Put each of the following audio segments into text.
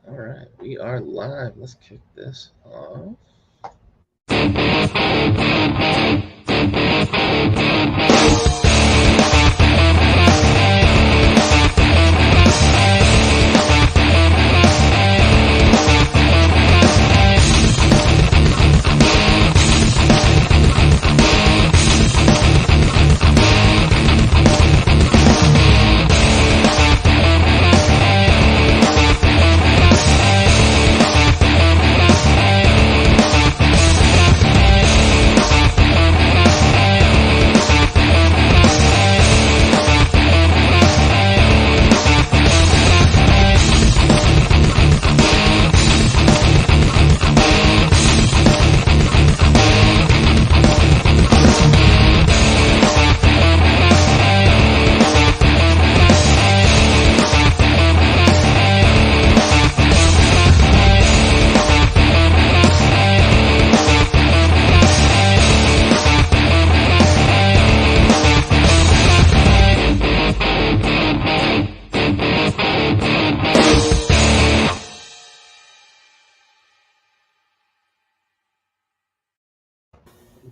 All right, we are live. Let's kick this off.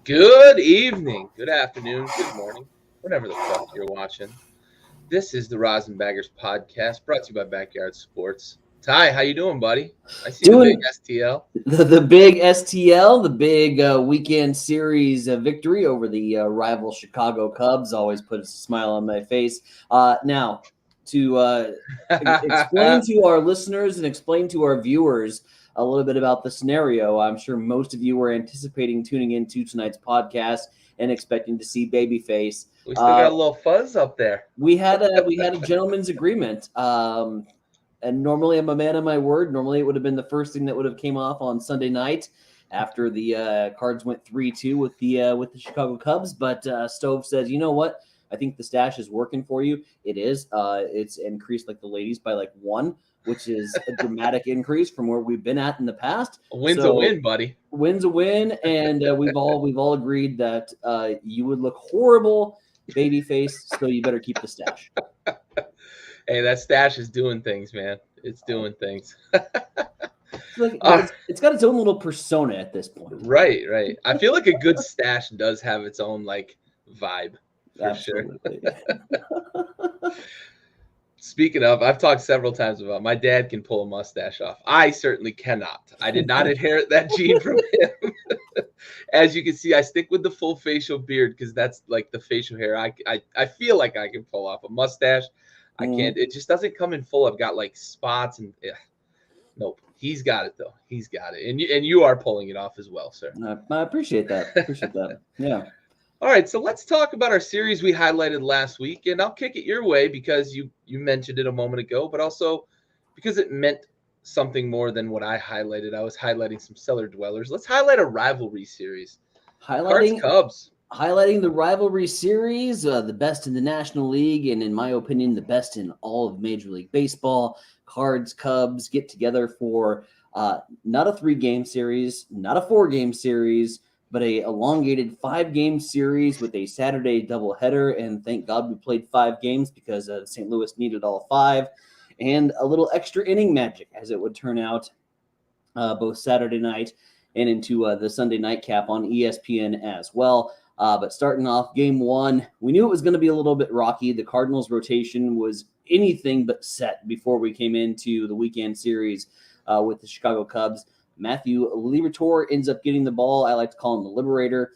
Good evening, good afternoon, good morning, whatever the fuck you're watching. This is the RosinBaggers podcast brought to you by Backyard Sports. Ty, how you doing, buddy? I see the big Doing STL. the big STL, the big weekend series victory over the rival Chicago Cubs always puts a smile on my face. Now, to explain to our listeners and explain to our viewers a little bit about the scenario, I'm sure most of you were anticipating tuning into tonight's podcast and expecting to see Babyface. We still got a little fuzz up there. We had a gentleman's agreement. And normally I'm a man of my word. Normally it would have been the first thing that would have came off on Sunday night after the Cards went 3-2 with the Chicago Cubs. But Stove says, you know what? I think the stash is working for you. It is. It's increased like the ladies by like 1, which is a dramatic increase from where we've been at in the past. A win's a win, buddy. Win's a win, and we've all agreed that you would look horrible, Babyface. So you better keep the stash. Hey, that stash is doing things, man. It's doing things. It's got its own little persona at this point. Right. I feel like a good stash does have its own like vibe for Absolutely. sure. Speaking of, I've talked several times about my dad can pull a mustache off. I certainly cannot. I did not inherit that gene from him. As you can see, I stick with the full facial beard because that's like the facial hair I feel like I can pull off. A mustache, I can't. It just doesn't come in full. I've got like spots and nope. He's got it though. He's got it, and you are pulling it off as well, sir. I appreciate that. Yeah. All right, so let's talk about our series we highlighted last week, and I'll kick it your way because you mentioned it a moment ago, but also because it meant something more than what I highlighted. I was highlighting some cellar dwellers. Let's highlight a rivalry series. Cards Cubs. Highlighting the rivalry series, the best in the National League, and in my opinion, the best in all of Major League Baseball. Cards Cubs get together for not a 3-game series, not a 4-game series, but a elongated 5-game series with a Saturday doubleheader. And thank God we played 5 games because St. Louis needed all 5. And a little extra inning magic, as it would turn out, both Saturday night and into the Sunday nightcap on ESPN as well. But starting off game 1, we knew it was going to be a little bit rocky. The Cardinals' rotation was anything but set before we came into the weekend series with the Chicago Cubs. Matthew Liberatore ends up getting the ball. I like to call him the Liberator.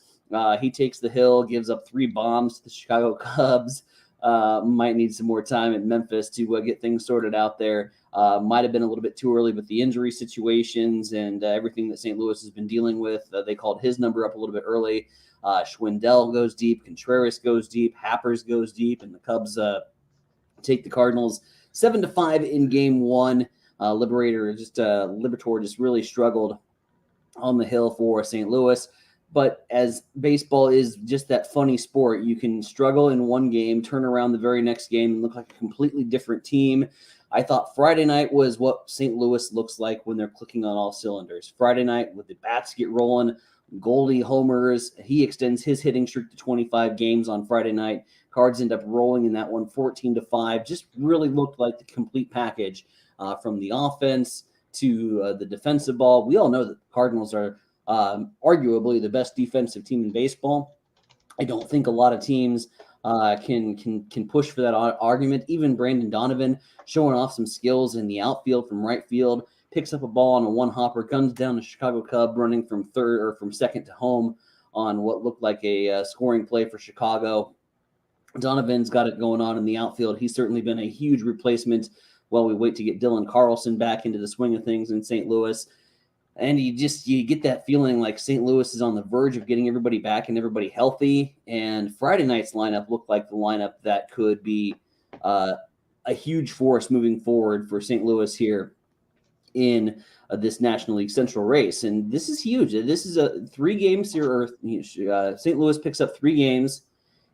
He takes the hill, gives up 3 bombs to the Chicago Cubs. Might need some more time in Memphis to get things sorted out there. Might have been a little bit too early with the injury situations and everything that St. Louis has been dealing with. They called his number up a little bit early. Schwindel goes deep. Contreras goes deep. Happers goes deep. And the Cubs take the Cardinals 7-5 in game 1. Liberatore just really struggled on the hill for St. Louis. But as baseball is just that funny sport, you can struggle in one game, turn around the very next game, and look like a completely different team. I thought Friday night was what St. Louis looks like when they're clicking on all cylinders. Friday night, with the bats get rolling, Goldie homers. He extends his hitting streak to 25 games on Friday night. Cards end up rolling in that one 14-5. Just really looked like the complete package from the offense to the defensive ball. We all know that the Cardinals are arguably the best defensive team in baseball. I don't think a lot of teams can push for that argument. Even Brandon Donovan showing off some skills in the outfield from right field, picks up a ball on a one-hopper, guns down the Chicago Cub running from third or from second to home on what looked like a scoring play for Chicago. Donovan's got it going on in the outfield. He's certainly been a huge replacement while we wait to get Dylan Carlson back into the swing of things in St. Louis. And you get that feeling like St. Louis is on the verge of getting everybody back and everybody healthy. And Friday night's lineup looked like the lineup that could be a huge force moving forward for St. Louis here in this National League Central race. And this is huge. This is a 3-game series. St. Louis picks up 3 games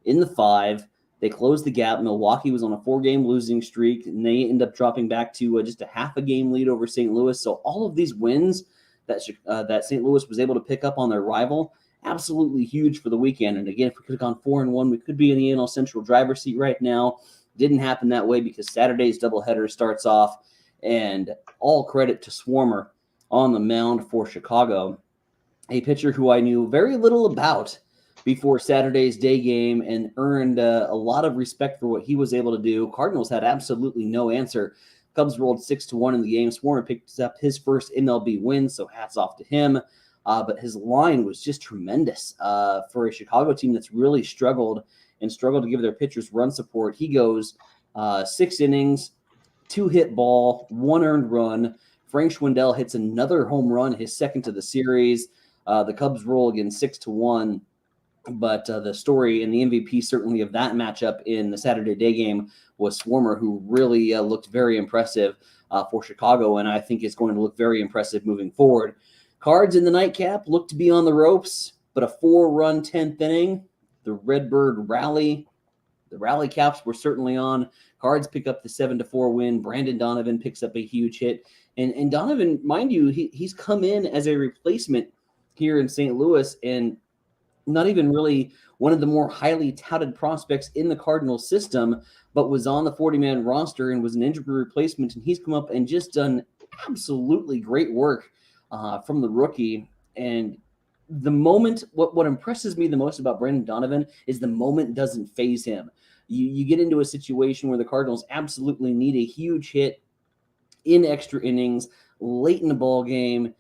in the 5. They closed the gap. Milwaukee was on a 4-game losing streak, and they end up dropping back to just a half a game lead over St. Louis. So all of these wins that St. Louis was able to pick up on their rival, absolutely huge for the weekend. And again, if we could have gone 4-1, we could be in the NL Central driver's seat right now. Didn't happen that way because Saturday's doubleheader starts off, and all credit to Swarmer on the mound for Chicago, a pitcher who I knew very little about before Saturday's day game and earned a lot of respect for what he was able to do. Cardinals had absolutely no answer. Cubs rolled 6-1 in the game. Swarmer picked up his first MLB win, so hats off to him. But his line was just tremendous for a Chicago team that's really struggled to give their pitchers run support. He goes 6 innings, 2 hit ball, 1 earned run. Frank Schwindel hits another home run, his second to the series. The Cubs roll again 6-1. But the story and the MVP certainly of that matchup in the Saturday day game was Swarmer, who really looked very impressive for Chicago, and I think is going to look very impressive moving forward. Cards in the nightcap look to be on the ropes, but a 4-run 10th inning. The Redbird rally. The rally caps were certainly on. Cards pick up the 7-4 win. Brandon Donovan picks up a huge hit. And Donovan, mind you, he's come in as a replacement here in St. Louis, and not even really one of the more highly touted prospects in the Cardinals system, but was on the 40-man roster and was an injury replacement. And he's come up and just done absolutely great work from the rookie. And the moment, what impresses me the most about Brandon Donovan is the moment doesn't faze him. You get into a situation where the Cardinals absolutely need a huge hit in extra innings, late in the ball game,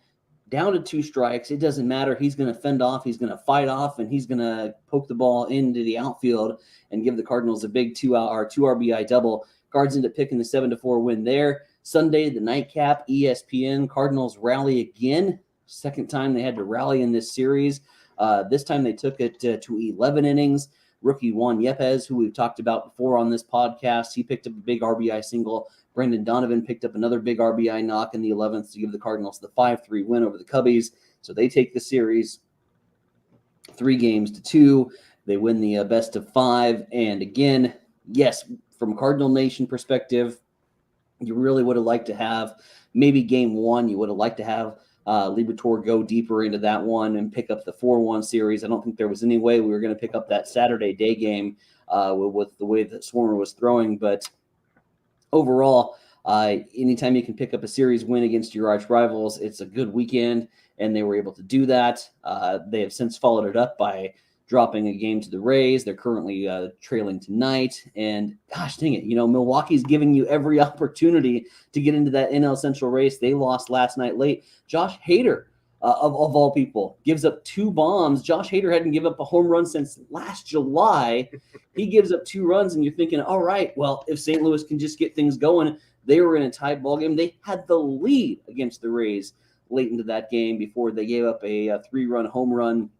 down to 2 strikes. It doesn't matter. He's going to fend off. He's going to fight off, and he's going to poke the ball into the outfield and give the Cardinals a big 2 RBI double. Cards end up picking the 7-4 win there. Sunday, the nightcap, ESPN. Cardinals rally again. Second time they had to rally in this series. This time they took it to 11 innings. Rookie Juan Yepes, who we've talked about before on this podcast, he picked up a big RBI single. Brandon Donovan picked up another big RBI knock in the 11th to give the Cardinals the 5-3 win over the Cubbies. So they take the series 3-2. They win the best of 5. And again, yes, from Cardinal Nation perspective, you really would have liked to have maybe game 1. You would have liked to have Liberatore go deeper into that one and pick up the 4-1 series. I don't think there was any way we were going to pick up that Saturday day game with the way that Swarmer was throwing. But overall, anytime you can pick up a series win against your arch rivals, it's a good weekend, and they were able to do that. They have since followed it up by dropping a game to the Rays. They're currently trailing tonight, and gosh dang it, Milwaukee's giving you every opportunity to get into that NL Central race. They lost last night late. Josh Hader, of all people, gives up 2 bombs. Josh Hader hadn't given up a home run since last July. He gives up 2 runs, and you're thinking, all right, well, if St. Louis can just get things going. They were in a tied ball game. They had the lead against the Rays late into that game before they gave up a 3-run home run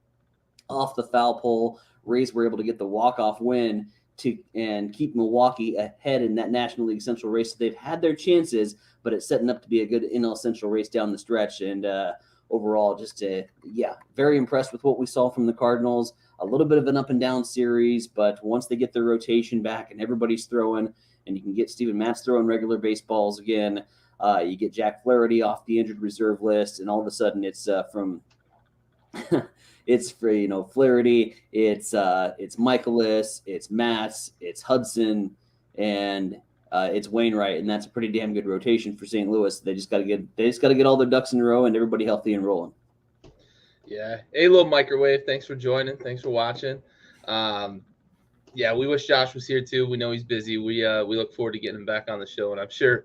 off the foul pole. Rays were able to get the walk-off win and keep Milwaukee ahead in that National League Central race. So they've had their chances, but it's setting up to be a good NL Central race down the stretch. And overall, just very impressed with what we saw from the Cardinals. A little bit of an up-and-down series, but once they get their rotation back and everybody's throwing, and you can get Steven Matz throwing regular baseballs again, you get Jack Flaherty off the injured reserve list, and all of a sudden it's from it's for Flaherty, it's Michaelis, it's Matz, it's Hudson, and it's Wainwright, and that's a pretty damn good rotation for St. Louis. They just got to get all their ducks in a row and everybody healthy and rolling. Yeah. Hey, little microwave. Thanks for joining. Thanks for watching. Yeah, we wish Josh was here too. We know he's busy. We look forward to getting him back on the show, and I'm sure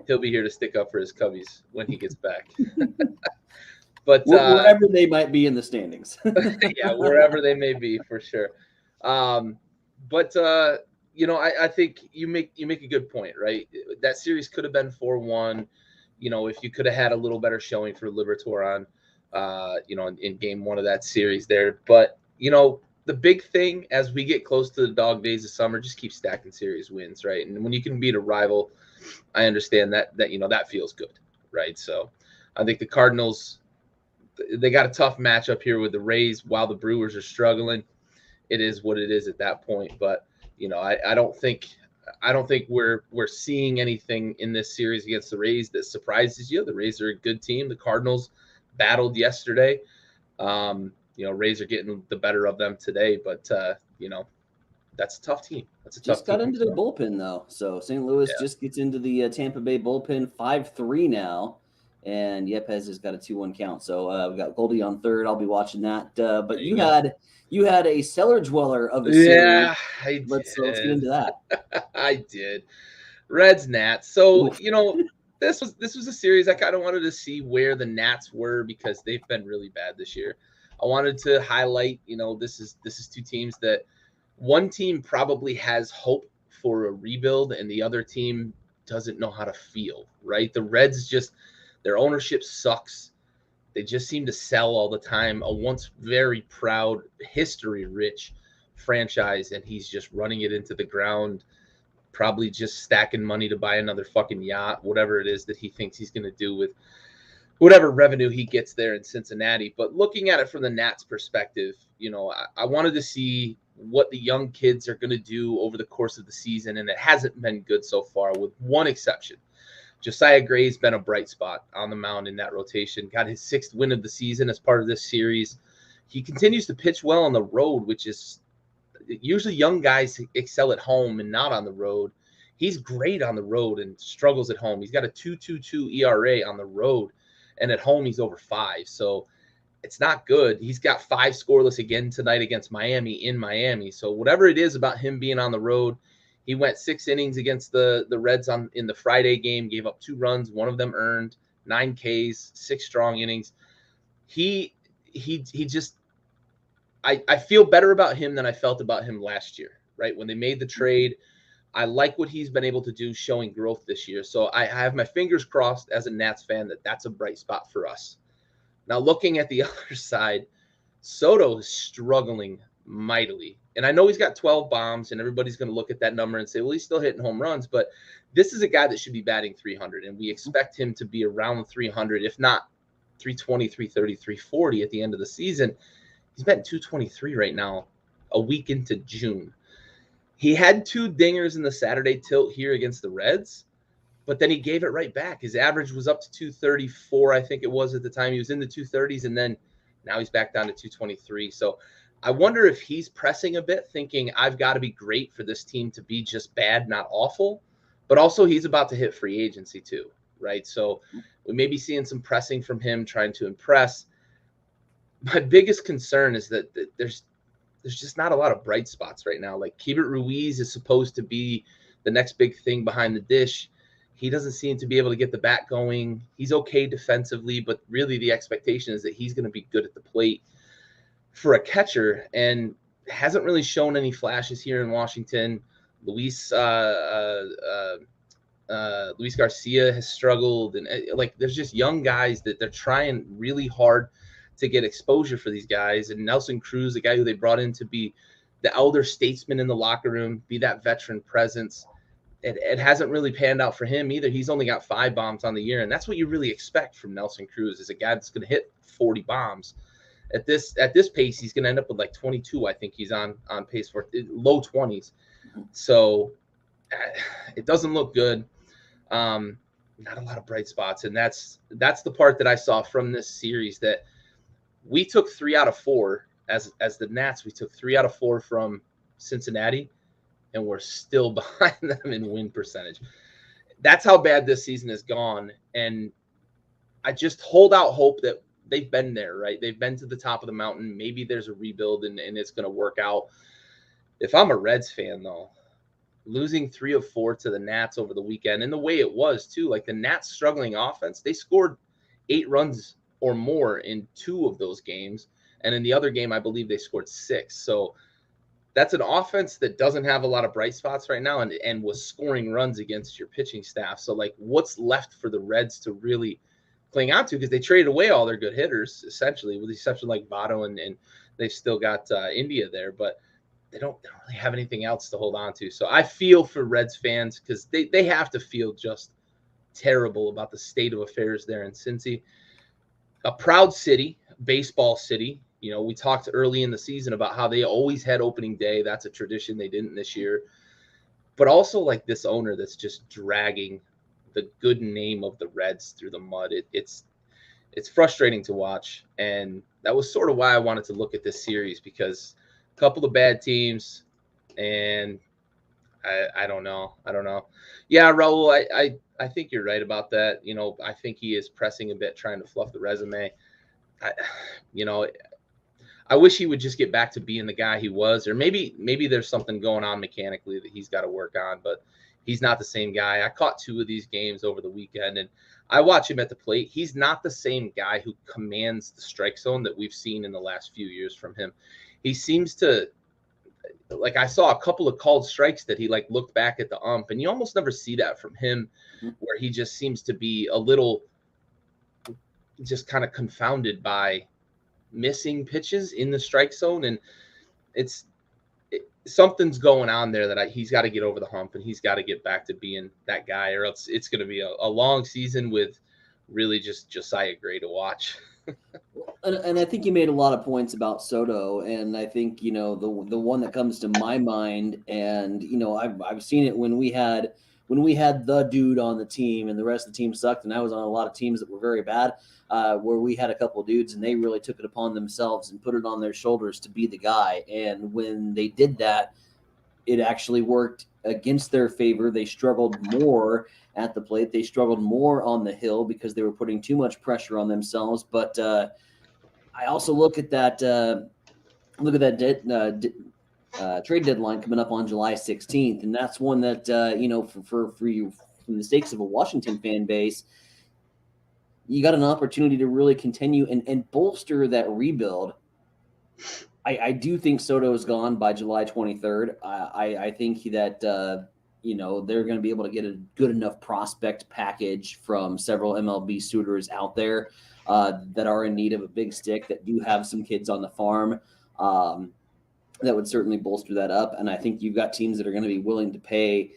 he'll be here to stick up for his Cubbies when he gets back. But wherever they might be in the standings. Yeah, wherever they may be, for sure. I think you make a good point, right? That series could have been 4-1. If you could have had a little better showing for Liberatore on, in game one of that series there. But the big thing as we get close to the dog days of summer, just keep stacking series wins, right? And when you can beat a rival, I understand that feels good, right? So I think the Cardinals, they got a tough matchup here with the Rays while the Brewers are struggling. It is what it is at that point. But I don't think we're seeing anything in this series against the Rays that surprises you. The Rays are a good team. The Cardinals battled yesterday. Rays are getting the better of them today, but that's a tough team. Just got into their bullpen though. So St. Louis just gets into the Tampa Bay bullpen 5-3 now. And Yepes has got a 2-1 count. So we got Goldie on third. I'll be watching that. But you had a cellar dweller of a series. Yeah, let's get into that. I did. Reds Nats. So this was a series I kind of wanted to see where the Nats were because they've been really bad this year. I wanted to highlight, this is two teams that one team probably has hope for a rebuild and the other team doesn't know how to feel, right? The Reds their ownership sucks. They just seem to sell all the time. A once very proud, history-rich franchise, and he's just running it into the ground, probably just stacking money to buy another fucking yacht, whatever it is that he thinks he's going to do with whatever revenue he gets there in Cincinnati. But looking at it from the Nats perspective, I wanted to see what the young kids are going to do over the course of the season, and it hasn't been good so far with one exception. Josiah Gray's been a bright spot on the mound in that rotation. Got his 6th win of the season as part of this series. He continues to pitch well on the road, which is usually young guys excel at home and not on the road. He's great on the road and struggles at home. He's got a 2.22 ERA on the road, and at home he's over 5. So it's not good. He's got 5 scoreless again tonight against Miami in Miami. So whatever it is about him being on the road, he went 6 innings against the Reds in the Friday game, gave up 2 runs, 1 of them earned, 9 Ks, 6 strong innings. He just I feel better about him than I felt about him last year, right? When they made the trade, I like what he's been able to do showing growth this year. So I have my fingers crossed as a Nats fan that that's a bright spot for us. Now looking at the other side, Soto is struggling mightily. And I know he's got 12 bombs, and everybody's going to look at that number and say, well, he's still hitting home runs. But this is a guy that should be batting 300, and we expect him to be around 300, if not 320, 330, 340 at the end of the season. He's batting 223 right now, a week into June. He had 2 dingers in the Saturday tilt here against the Reds, but then he gave it right back. His average was up to 234, I think it was at the time. He was in the 230s, and then now he's back down to 223. So I wonder if he's pressing a bit, thinking I've got to be great for this team to be just bad, not awful. But also he's about to hit free agency too, right? So we may be seeing some pressing from him trying to impress. My biggest concern is that there's just not a lot of bright spots right now. Like Keibert Ruiz is supposed to be the next big thing behind the dish. He doesn't seem to be able to get the bat going. He's okay defensively, but really the expectation is that he's going to be good at the plate for a catcher, and hasn't really shown any flashes here in Washington. Luis Garcia has struggled, and there's just young guys that they're trying really hard to get exposure for these guys. And Nelson Cruz, the guy who they brought in to be the elder statesman in the locker room, be that veteran presence, it hasn't really panned out for him either. He's only got 5 bombs on the year, and that's what you really expect from Nelson Cruz, is a guy that's going to hit 40 bombs. At this pace, he's going to end up with like 22. I think he's on pace for low 20s. So it doesn't look good. Not a lot of bright spots, and that's the part that I saw from this series, that we took 3 out of 4 as the Nats. We took 3 out of 4 from Cincinnati. and we're still behind them in win percentage. That's how bad this season has gone. And I just hold out hope that they've been there, right? They've been to the top of the mountain. Maybe there's a rebuild and it's going to work out. If I'm a Reds fan, though, losing 3 of 4 to the Nats over the weekend, and the way it was, too, like the Nats struggling offense, they scored 8 runs or more in 2 of those games. And in the other game, I believe they scored 6. So that's an offense that doesn't have a lot of bright spots right now and was scoring runs against your pitching staff. So, like, what's left for the Reds to really cling on to? Because they traded away all their good hitters, essentially, with the exception like Votto, and they've still got India there. But they don't really have anything else to hold on to. So I feel for Reds fans because they have to feel just terrible about the state of affairs there in Cincy. A proud city, baseball city. You know, we talked early in the season about how they always had opening day. That's a tradition. They didn't this year. But also like this owner that's just dragging the good name of the Reds through the mud. It's frustrating to watch. And that was sort of why I wanted to look at this series, because a couple of bad teams, and I don't know. Yeah, Raul, I think you're right about that. You know, I think he is pressing a bit, trying to fluff the resume. I wish he would just get back to being the guy he was, or maybe there's something going on mechanically that he's got to work on, but he's not the same guy. I caught 2 of these games over the weekend, and I watch him at the plate. He's not the same guy who commands the strike zone that we've seen in the last few years from him. He seems to, like, I saw a couple of called strikes that he like looked back at the ump, and you almost never see that from him, where he just seems to be a little just kind of confounded by missing pitches in the strike zone. And something's going on there that he's got to get over the hump, and he's got to get back to being that guy, or else it's going to be a long season with really just Josiah Gray to watch. And I think you made a lot of points about Soto, and I think, you know, the one that comes to my mind, and, you know, I've seen it when we had the dude on the team and the rest of the team sucked, and I was on a lot of teams that were very bad, where we had a couple of dudes and they really took it upon themselves and put it on their shoulders to be the guy. And when they did that, it actually worked against their favor. They struggled more at the plate. They struggled more on the hill because they were putting too much pressure on themselves. But I also look at that trade deadline coming up on July 16th, and that's one that for you, from the stakes of a Washington fan base, you got an opportunity to really continue and bolster that rebuild. I do think Soto is gone by July 23rd. I think that they're going to be able to get a good enough prospect package from several MLB suitors out there that are in need of a big stick, that do have some kids on the farm. That would certainly bolster that up. And I think you've got teams that are going to be willing to pay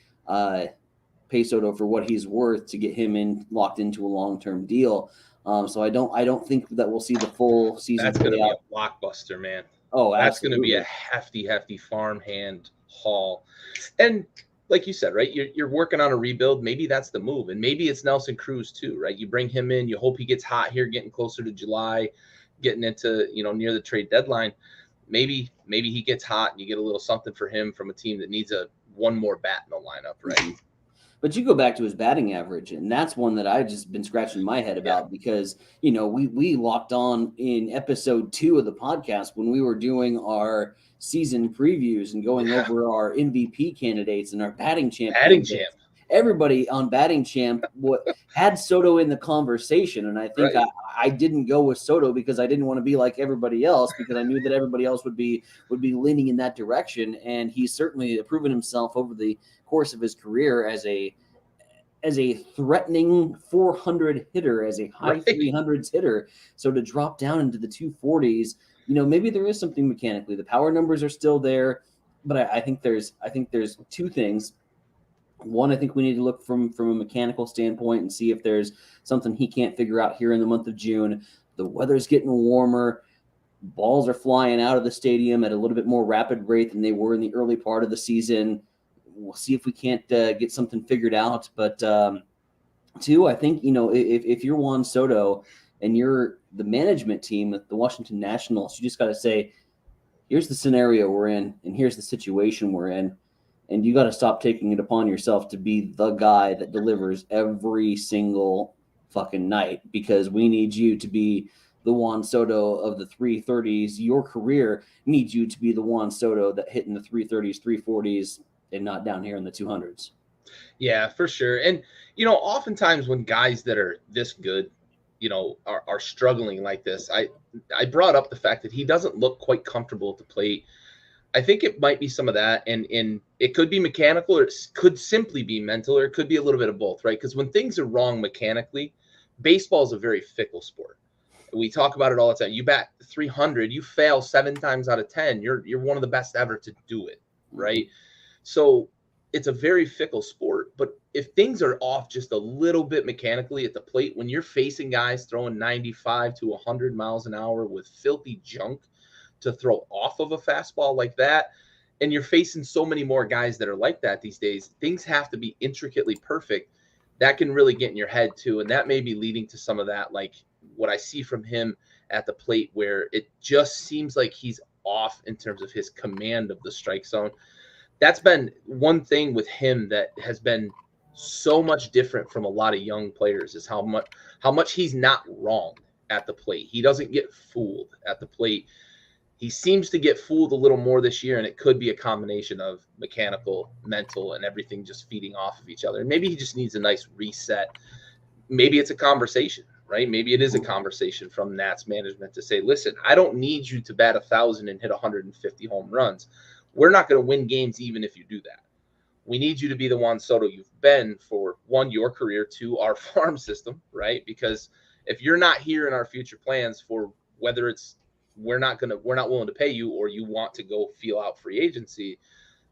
Soto for what he's worth to get him locked into a long-term deal. So I don't think that we'll see the full season. That's going to be a blockbuster, man. Oh, that's going to be a hefty farmhand haul. And like you said, right, you're working on a rebuild. Maybe that's the move. And maybe it's Nelson Cruz too, right? You bring him in, you hope he gets hot here, getting closer to July, getting into, near the trade deadline. Maybe he gets hot and you get a little something for him from a team that needs one more bat in the lineup, right? But you go back to his batting average, and that's one that I've just been scratching my head about because, we locked on in episode 2 of the podcast when we were doing our season previews and going over our MVP candidates and our batting champ. Everybody on batting champ had Soto in the conversation, and I think I didn't go with Soto because I didn't want to be like everybody else, because I knew that everybody else would be leaning in that direction, and he's certainly proven himself over the course of his career as a threatening 400 hitter, as a high 300s hitter. So to drop down into the 240s, maybe there is something mechanically. The power numbers are still there, but I think there's 2 things. One, I think we need to look from a mechanical standpoint and see if there's something he can't figure out here in the month of June. The weather's getting warmer. Balls are flying out of the stadium at a little bit more rapid rate than they were in the early part of the season. We'll see if we can't get something figured out. But 2, I think, if you're Juan Soto and you're the management team at the Washington Nationals, you just got to say, here's the scenario we're in and here's the situation we're in. And you got to stop taking it upon yourself to be the guy that delivers every single fucking night, because we need you to be the Juan Soto of the 330s. Your career needs you to be the Juan Soto that hit in the 330s, 340s, and not down here in the 200s. Yeah, for sure. And, oftentimes when guys that are this good, are struggling like this, I brought up the fact that he doesn't look quite comfortable at the plate. I think it might be some of that, and it could be mechanical, or it could simply be mental, or it could be a little bit of both, right? Because when things are wrong mechanically, baseball is a very fickle sport. We talk about it all the time. You bat 300, you fail 7 times out of 10. You're one of the best ever to do it, right? So it's a very fickle sport. But if things are off just a little bit mechanically at the plate, when you're facing guys throwing 95 to 100 miles an hour with filthy junk to throw off of a fastball like that, and you're facing so many more guys that are like that these days, things have to be intricately perfect. That can really get in your head too, and that may be leading to some of that, like what I see from him at the plate, where it just seems like he's off in terms of his command of the strike zone. That's been one thing with him that has been so much different from a lot of young players, is how much he's not wrong at the plate. He doesn't get fooled at the plate. He seems to get fooled a little more this year, and it could be a combination of mechanical, mental, and everything just feeding off of each other. And maybe he just needs a nice reset. Maybe it's a conversation, right? Maybe it is a conversation from Nats management to say, listen, I don't need you to bat 1,000 and hit 150 home runs. We're not going to win games even if you do that. We need you to be the Juan Soto you've been for, 1, your career, 2, our farm system, right? Because if you're not here in our future plans, for whether it's we're not willing to pay you, or you want to go feel out free agency,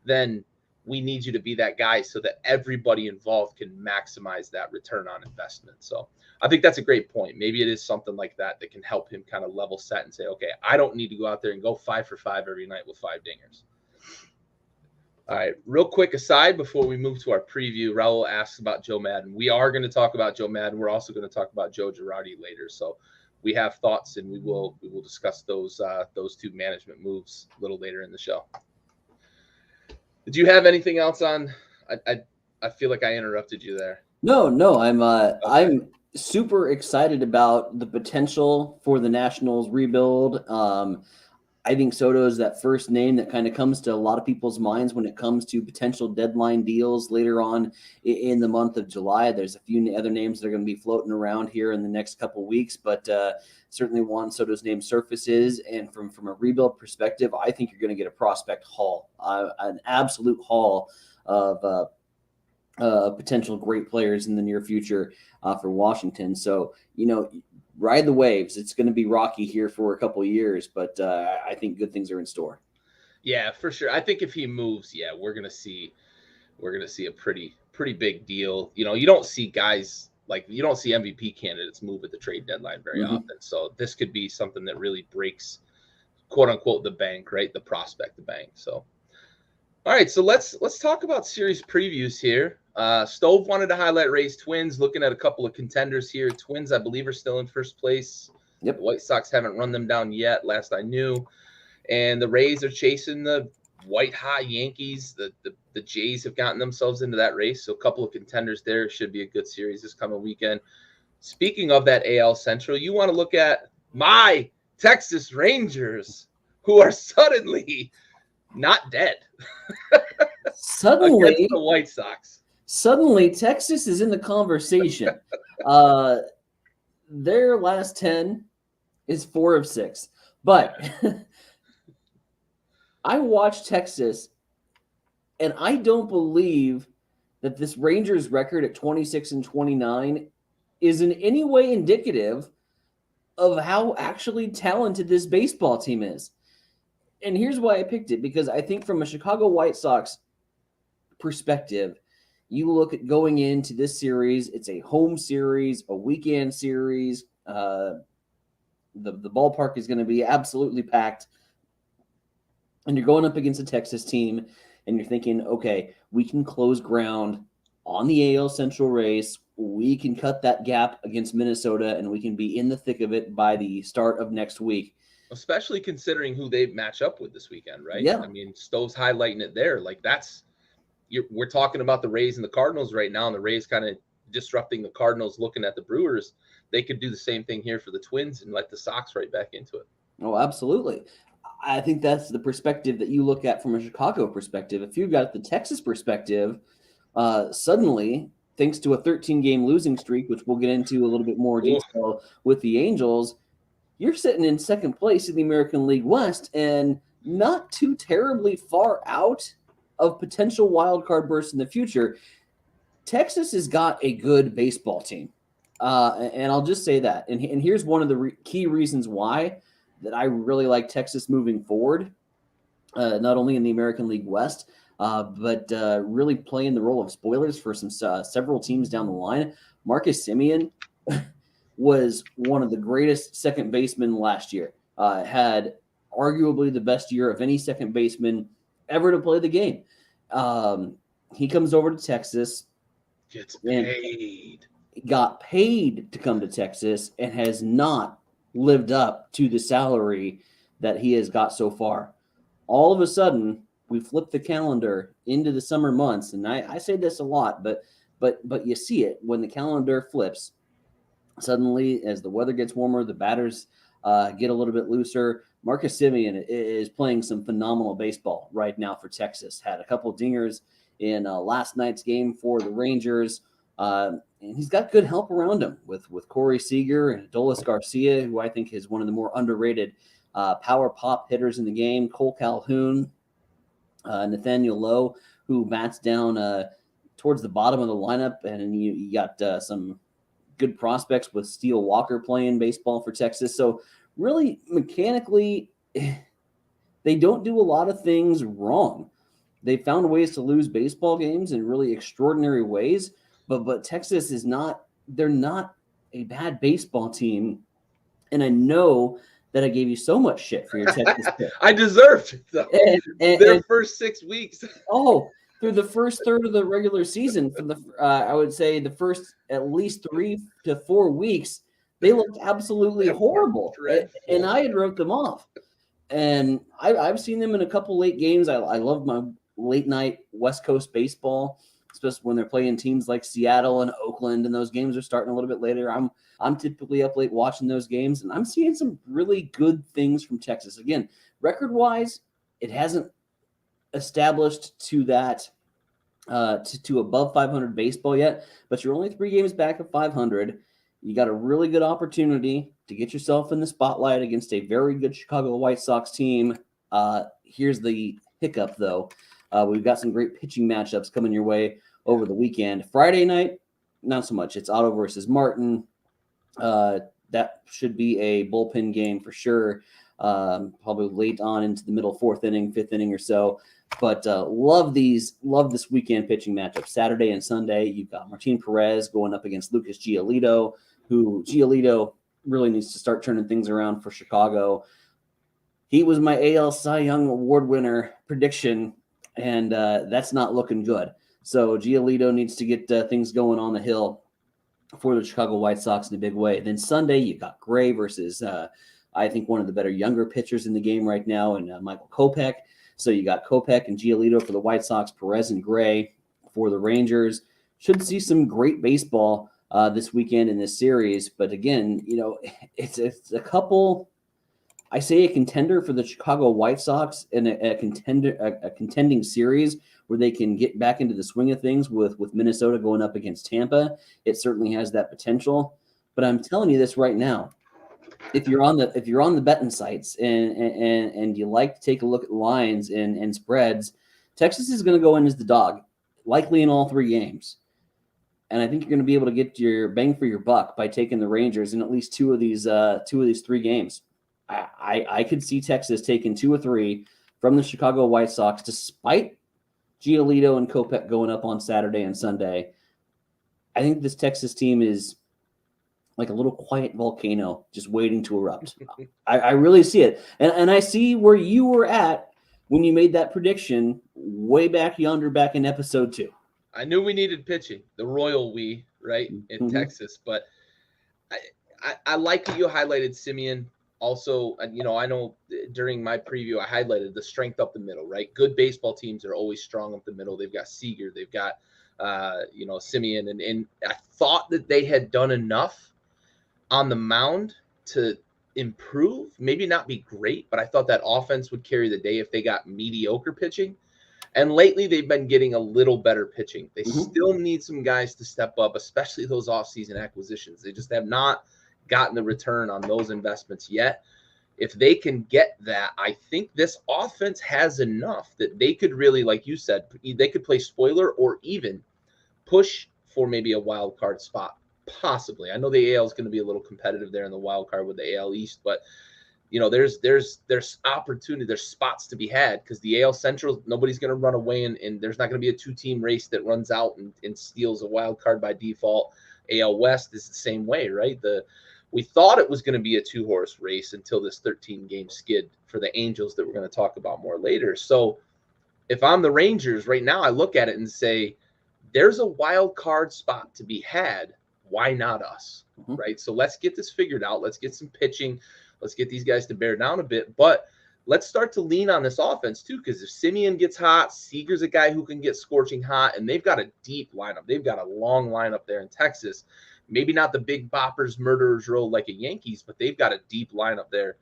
then we need you to be that guy so that everybody involved can maximize that return on investment. So I think that's a great point. Maybe it is something like that that can help him kind of level set and say, okay, I don't need to go out there and go 5 for 5 every night with 5 dingers. All right, real quick aside before we move to our preview, Raul asks about Joe Madden. We are going to talk about Joe Madden. We're also going to talk about Joe Girardi later. So we have thoughts, and we will discuss those 2 management moves a little later in the show. Did you have anything else on? I feel like I interrupted you there. No, I'm super excited about the potential for the Nationals rebuild. I think Soto is that first name that kind of comes to a lot of people's minds when it comes to potential deadline deals later on in the month of July. There's a few other names that are going to be floating around here in the next couple of weeks, but certainly Juan Soto's name surfaces. And from a rebuild perspective, I think you're going to get a prospect haul, an absolute haul of potential great players in the near future for Washington. So, ride the waves. It's going to be rocky here for a couple of years, but I think good things are in store. Yeah, for sure. I think if he moves, we're going to see a pretty big deal. You don't see guys you don't see MVP candidates move at the trade deadline very often. So this could be something that really breaks, quote unquote, the bank, right? The prospect bank. So, all right, so let's talk about series previews here. Stove wanted to highlight Rays Twins, looking at a couple of contenders here. Twins, I believe, are still in first place. Yep. The White Sox haven't run them down yet, last I knew. And the Rays are chasing the white-hot Yankees. The Jays have gotten themselves into that race. So a couple of contenders there. Should be a good series this coming weekend. Speaking of that AL Central, you want to look at my Texas Rangers, who are suddenly not dead. Suddenly, against the White Sox. Suddenly, Texas is in the conversation. Their last 10 is 4 of 6. But I watched Texas, and I don't believe that this Rangers record at 26-29 is in any way indicative of how actually talented this baseball team is. And here's why I picked it, because I think from a Chicago White Sox perspective, you look at going into this series, it's a home series, a weekend series. The ballpark is going to be absolutely packed. And you're going up against a Texas team, and you're thinking, okay, we can close ground on the AL Central race. We can cut that gap against Minnesota, and we can be in the thick of it by the start of next week. Especially considering who they match up with this weekend, right? Yeah. I mean, Stove's highlighting it there. Like, that's we're talking about the Rays and the Cardinals right now, and the Rays kind of disrupting the Cardinals, looking at the Brewers. They could do the same thing here for the Twins and let the Sox right back into it. Oh, absolutely. I think that's the perspective that you look at from a Chicago perspective. If you've got the Texas perspective, suddenly, thanks to a 13-game losing streak, which we'll get into a little bit more detail with the Angels, you're sitting in second place in the American League West and not too terribly far out of potential wild card bursts in the future. Texas has got a good baseball team, and I'll just say that. And here's one of the key reasons why that I really like Texas moving forward, not only in the American League West, but really playing the role of spoilers for several teams down the line. Marcus Semien was one of the greatest second basemen last year. Had arguably the best year of any second baseman ever to play the game. He comes over to Texas. Gets paid. Got paid to come to Texas and has not lived up to the salary that he has got so far. All of a sudden, we flip the calendar into the summer months, and I say this a lot, but you see it when the calendar flips. Suddenly, as the weather gets warmer, the batters get a little bit looser. Marcus Semien is playing some phenomenal baseball right now for Texas. Had a couple of dingers in last night's game for the Rangers. And he's got good help around him with Corey Seager and Adolis Garcia, who I think is one of the more underrated power pop hitters in the game. Cole Calhoun, Nathaniel Lowe, who bats down towards the bottom of the lineup. And you got some good prospects with Steele Walker playing baseball for Texas. So really, mechanically, they don't do a lot of things wrong. They found ways to lose baseball games in really extraordinary ways. But Texas is not – they're not a bad baseball team. And I know that I gave you so much shit for your Texas pick. I deserved it, though. Their first 6 weeks. Through the first third of the regular season, for the I would say the first at least 3 to 4 weeks, they looked absolutely horrible. And I had wrote them off. And I've seen them in a couple late games. I love my late night West Coast baseball, especially when they're playing teams like Seattle and Oakland, and those games are starting a little bit later. I'm typically up late watching those games, and I'm seeing some really good things from Texas. Again, record-wise, it hasn't established to that to above 500 baseball yet, but you're only 3 games back of 500. You got a really good opportunity to get yourself in the spotlight against a very good Chicago White Sox team. Here's the hiccup, though. We've got some great pitching matchups coming your way over the weekend. Friday night, not so much. It's Otto versus Martin. That should be a bullpen game for sure. Probably late on into the middle 4th inning, 5th inning or so. But love this weekend pitching matchup. Saturday and Sunday, you've got Martin Perez going up against Lucas Giolito, who Giolito really needs to start turning things around for Chicago. He was my AL Cy Young Award winner prediction, and that's not looking good. So Giolito needs to get things going on the hill for the Chicago White Sox in a big way. Then Sunday, you got Gray versus, I think, one of the better younger pitchers in the game right now, and Michael Kopech. So you got Kopech and Giolito for the White Sox, Perez and Gray for the Rangers. Should see some great baseball this weekend in this series. But again, it's a couple. I say a contender for the Chicago White Sox in a contending series where they can get back into the swing of things with Minnesota going up against Tampa. It certainly has that potential. But I'm telling you this right now. If you're on the betting sites and you like to take a look at lines and spreads, Texas is going to go in as the dog, likely in all 3 games. And I think you're going to be able to get your bang for your buck by taking the Rangers in at least 2 of these 3 games. I could see Texas taking 2 or 3 from the Chicago White Sox, despite Giolito and Kopech going up on Saturday and Sunday. I think this Texas team is like a little quiet volcano just waiting to erupt. I really see it. And I see where you were at when you made that prediction way back yonder back in episode 2. I knew we needed pitching, the royal we, right, in Texas. But I like that you highlighted Semien. Also, I know during my preview, I highlighted the strength up the middle, right? Good baseball teams are always strong up the middle. They've got Seager, they've got, Simeon. And I thought that they had done enough on the mound to improve, maybe not be great, but I thought that offense would carry the day if they got mediocre pitching. And lately, they've been getting a little better pitching. They still need some guys to step up, especially those offseason acquisitions. They just have not gotten the return on those investments yet. If they can get that, I think this offense has enough that they could really, like you said, they could play spoiler or even push for maybe a wild card spot, possibly. I know the AL is going to be a little competitive there in the wild card with the AL East, but there's opportunity, there's spots to be had, because the AL Central, nobody's going to run away, and there's not going to be a 2-team race that runs out and steals a wild card by default. AL West is the same way, right? We thought it was going to be a 2-horse race until this 13-game skid for the Angels that we're going to talk about more later. So if I'm the Rangers right now, I look at it and say, there's a wild card spot to be had. Why not us, right? So let's get this figured out. Let's get some pitching. Let's get these guys to bear down a bit, but let's start to lean on this offense too, because if Simeon gets hot, Seager's a guy who can get scorching hot, and they've got a deep lineup. They've got a long lineup there in Texas. Maybe not the big boppers, murderers row like a Yankees, but they've got a deep lineup there.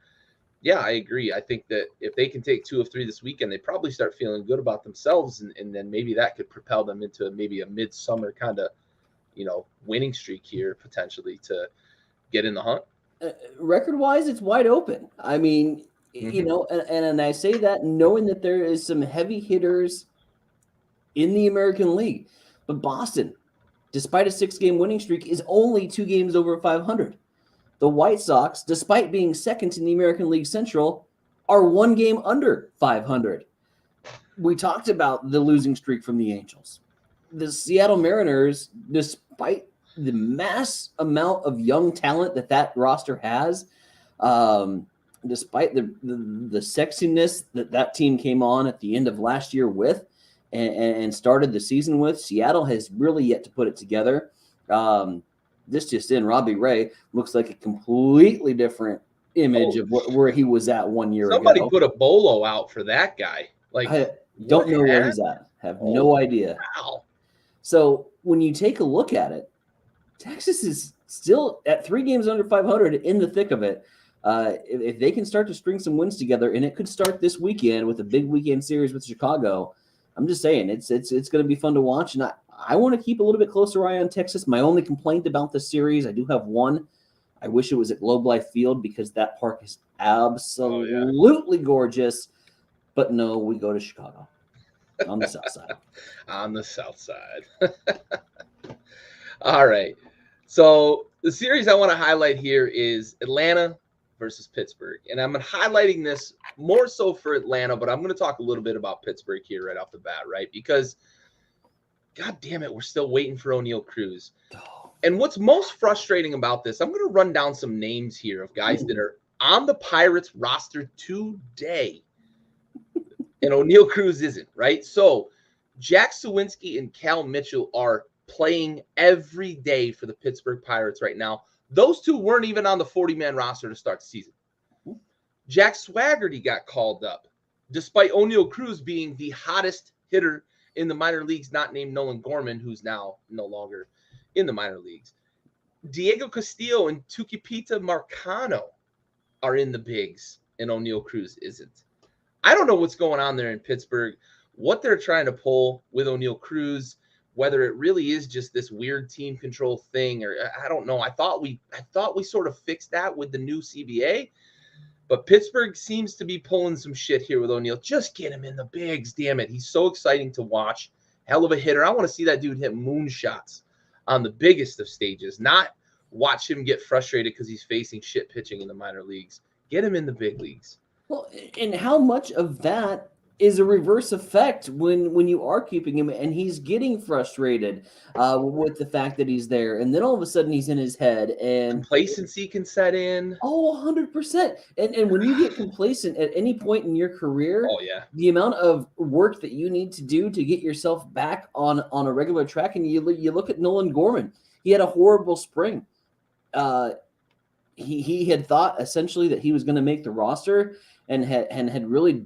Yeah, I agree. I think that if they can take 2 of 3 this weekend, they probably start feeling good about themselves, and then maybe that could propel them into maybe a midsummer kind of, winning streak here potentially to get in the hunt. Record-wise, it's wide open. I mean, and I say that knowing that there is some heavy hitters in the American League. But Boston, despite a 6-game winning streak, is only 2 games over 500. The White Sox, despite being second in the American League Central, are 1 game under 500. We talked about the losing streak from the Angels. The Seattle Mariners, despite the mass amount of young talent that roster has, despite the sexiness that team came on at the end of last year with and started the season with, Seattle has really yet to put it together. This just in, Robbie Ray looks like a completely different image of where he was at 1 year ago. Somebody put a bolo out for that guy. I don't know where he's at. Have no idea. Wow. So when you take a look at it, Texas is still at 3 games under 500 in the thick of it. If they can start to string some wins together, and it could start this weekend with a big weekend series with Chicago, I'm just saying it's going to be fun to watch. And I want to keep a little bit closer eye on Texas. My only complaint about the series, I do have one. I wish it was at Globe Life Field because that park is absolutely gorgeous. But no, we go to Chicago on the south side. On the south side. All right. So the series I want to highlight here is Atlanta versus Pittsburgh. And I'm highlighting this more so for Atlanta, but I'm going to talk a little bit about Pittsburgh here right off the bat, right? Because, God damn it, we're still waiting for O'Neal Cruz. And what's most frustrating about this, I'm going to run down some names here of guys that are on the Pirates roster today. And O'Neal Cruz isn't, right? So Jack Suwinski and Cal Mitchell are playing every day for the Pittsburgh Pirates right now. Those two weren't even on the 40-man roster to start the season. Jack Swaggerty got called up, despite O'Neal Cruz being the hottest hitter in the minor leagues, not named Nolan Gorman, who's now no longer in the minor leagues. Diego Castillo and Tucupita Marcano are in the bigs, and O'Neal Cruz isn't. I don't know what's going on there in Pittsburgh, what they're trying to pull with O'Neal Cruz, whether it really is just this weird team control thing, or I don't know. I thought we sort of fixed that with the new CBA, but Pittsburgh seems to be pulling some shit here with O'Neal. Just get him in the bigs, damn it. He's so exciting to watch. Hell of a hitter. I want to see that dude hit moonshots on the biggest of stages, not watch him get frustrated because he's facing shit pitching in the minor leagues. Get him in the big leagues. Well, and how much of that is a reverse effect when you are keeping him and he's getting frustrated with the fact that he's there, and then all of a sudden he's in his head and complacency can set in. 100%. And when you get complacent at any point in your career, the amount of work that you need to do to get yourself back on a regular track, and you look at Nolan Gorman. He had a horrible spring. he had thought essentially that he was going to make the roster, and had really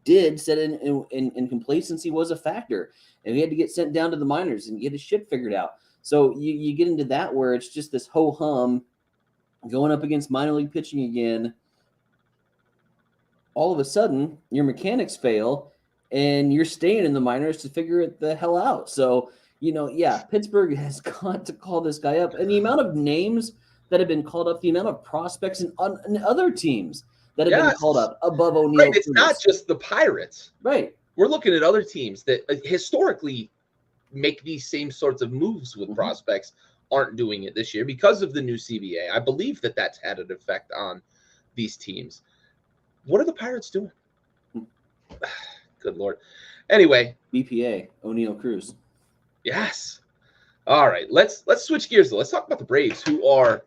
said in complacency was a factor, and he had to get sent down to the minors and get his shit figured out. So you get into that where it's just this ho hum going up against minor league pitching again. All of a sudden, your mechanics fail, and you're staying in the minors to figure it the hell out. So, Pittsburgh has got to call this guy up. And the amount of names that have been called up, the amount of prospects and other teams that have been called up above O'Neill. Right, it's not just the Pirates. Right. We're looking at other teams that historically make these same sorts of moves with prospects, aren't doing it this year because of the new CBA. I believe that that's had an effect on these teams. What are the Pirates doing? Good Lord. Anyway. BPA, O'Neill Cruz. Yes. All right. Let's switch gears, though. Let's talk about the Braves, who are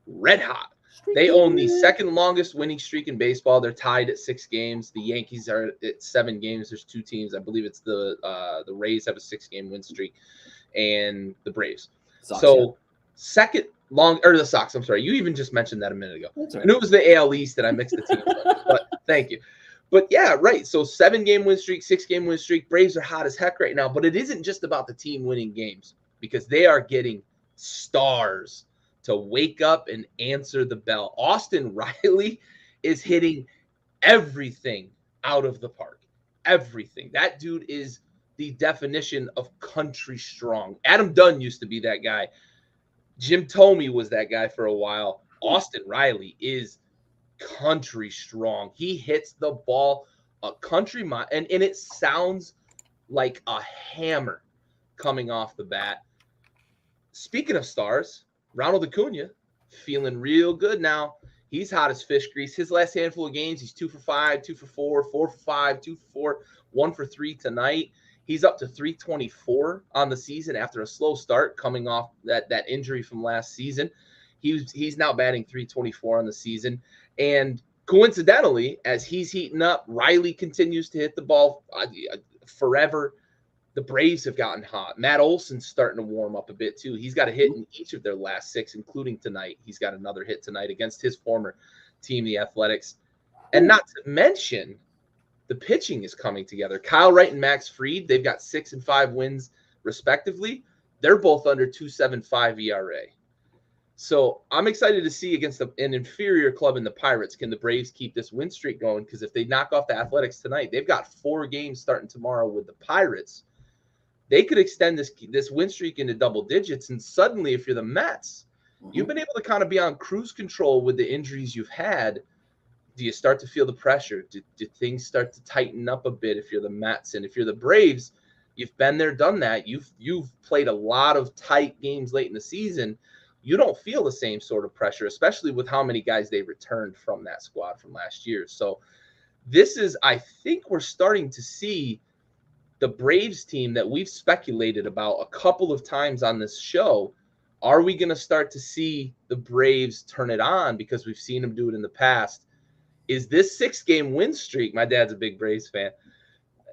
red hot. They own the second longest winning streak in baseball. They're tied at 6 games. The Yankees are at 7 games. There's 2 teams. I believe it's the Rays have a 6-game win streak, and the Braves. Second long, or the Sox. I'm sorry. You even just mentioned that a minute ago. That's right. I knew it was the AL East that I mixed the teams up, but thank you. But yeah, right. So 7-game win streak, 6-game win streak. Braves are hot as heck right now. But it isn't just about the team winning games, because they are getting stars to wake up and answer the bell. Austin Riley is hitting everything out of the park. Everything. That dude is the definition of country strong. Adam Dunn used to be that guy. Jim Thome was that guy for a while. Austin Riley is country strong. He hits the ball a country mile, and it sounds like a hammer coming off the bat. Speaking of stars, Ronald Acuna feeling real good now. He's hot as fish grease. His last handful of games, he's 2 for 5, 2 for 4, 4 for 5, 2 for 4, 1 for 3 tonight. He's up to 324 on the season after a slow start coming off that injury from last season. He's now batting 324 on the season. And coincidentally, as he's heating up, Riley continues to hit the ball forever. The Braves have gotten hot. Matt Olson's starting to warm up a bit too. He's got a hit in each of their last 6, including tonight. He's got another hit tonight against his former team, the Athletics. And not to mention, the pitching is coming together. Kyle Wright and Max Fried, they've got 6 and 5 wins respectively. They're both under 2.75 ERA. So I'm excited to see against an inferior club in the Pirates, can the Braves keep this win streak going? Because if they knock off the Athletics tonight, they've got 4 games starting tomorrow with the Pirates. They could extend this win streak into double digits. And suddenly, if you're the Mets, you've been able to kind of be on cruise control with the injuries you've had. Do you start to feel the pressure? Do things start to tighten up a bit if you're the Mets? And if you're the Braves, you've been there, done that. You've played a lot of tight games late in the season. You don't feel the same sort of pressure, especially with how many guys they returned from that squad from last year. So this is, I think we're starting to see the Braves team that we've speculated about a couple of times on this show. Are we going to start to see the Braves turn it on? Because we've seen them do it in the past. Is this 6-game win streak, my dad's a big Braves fan,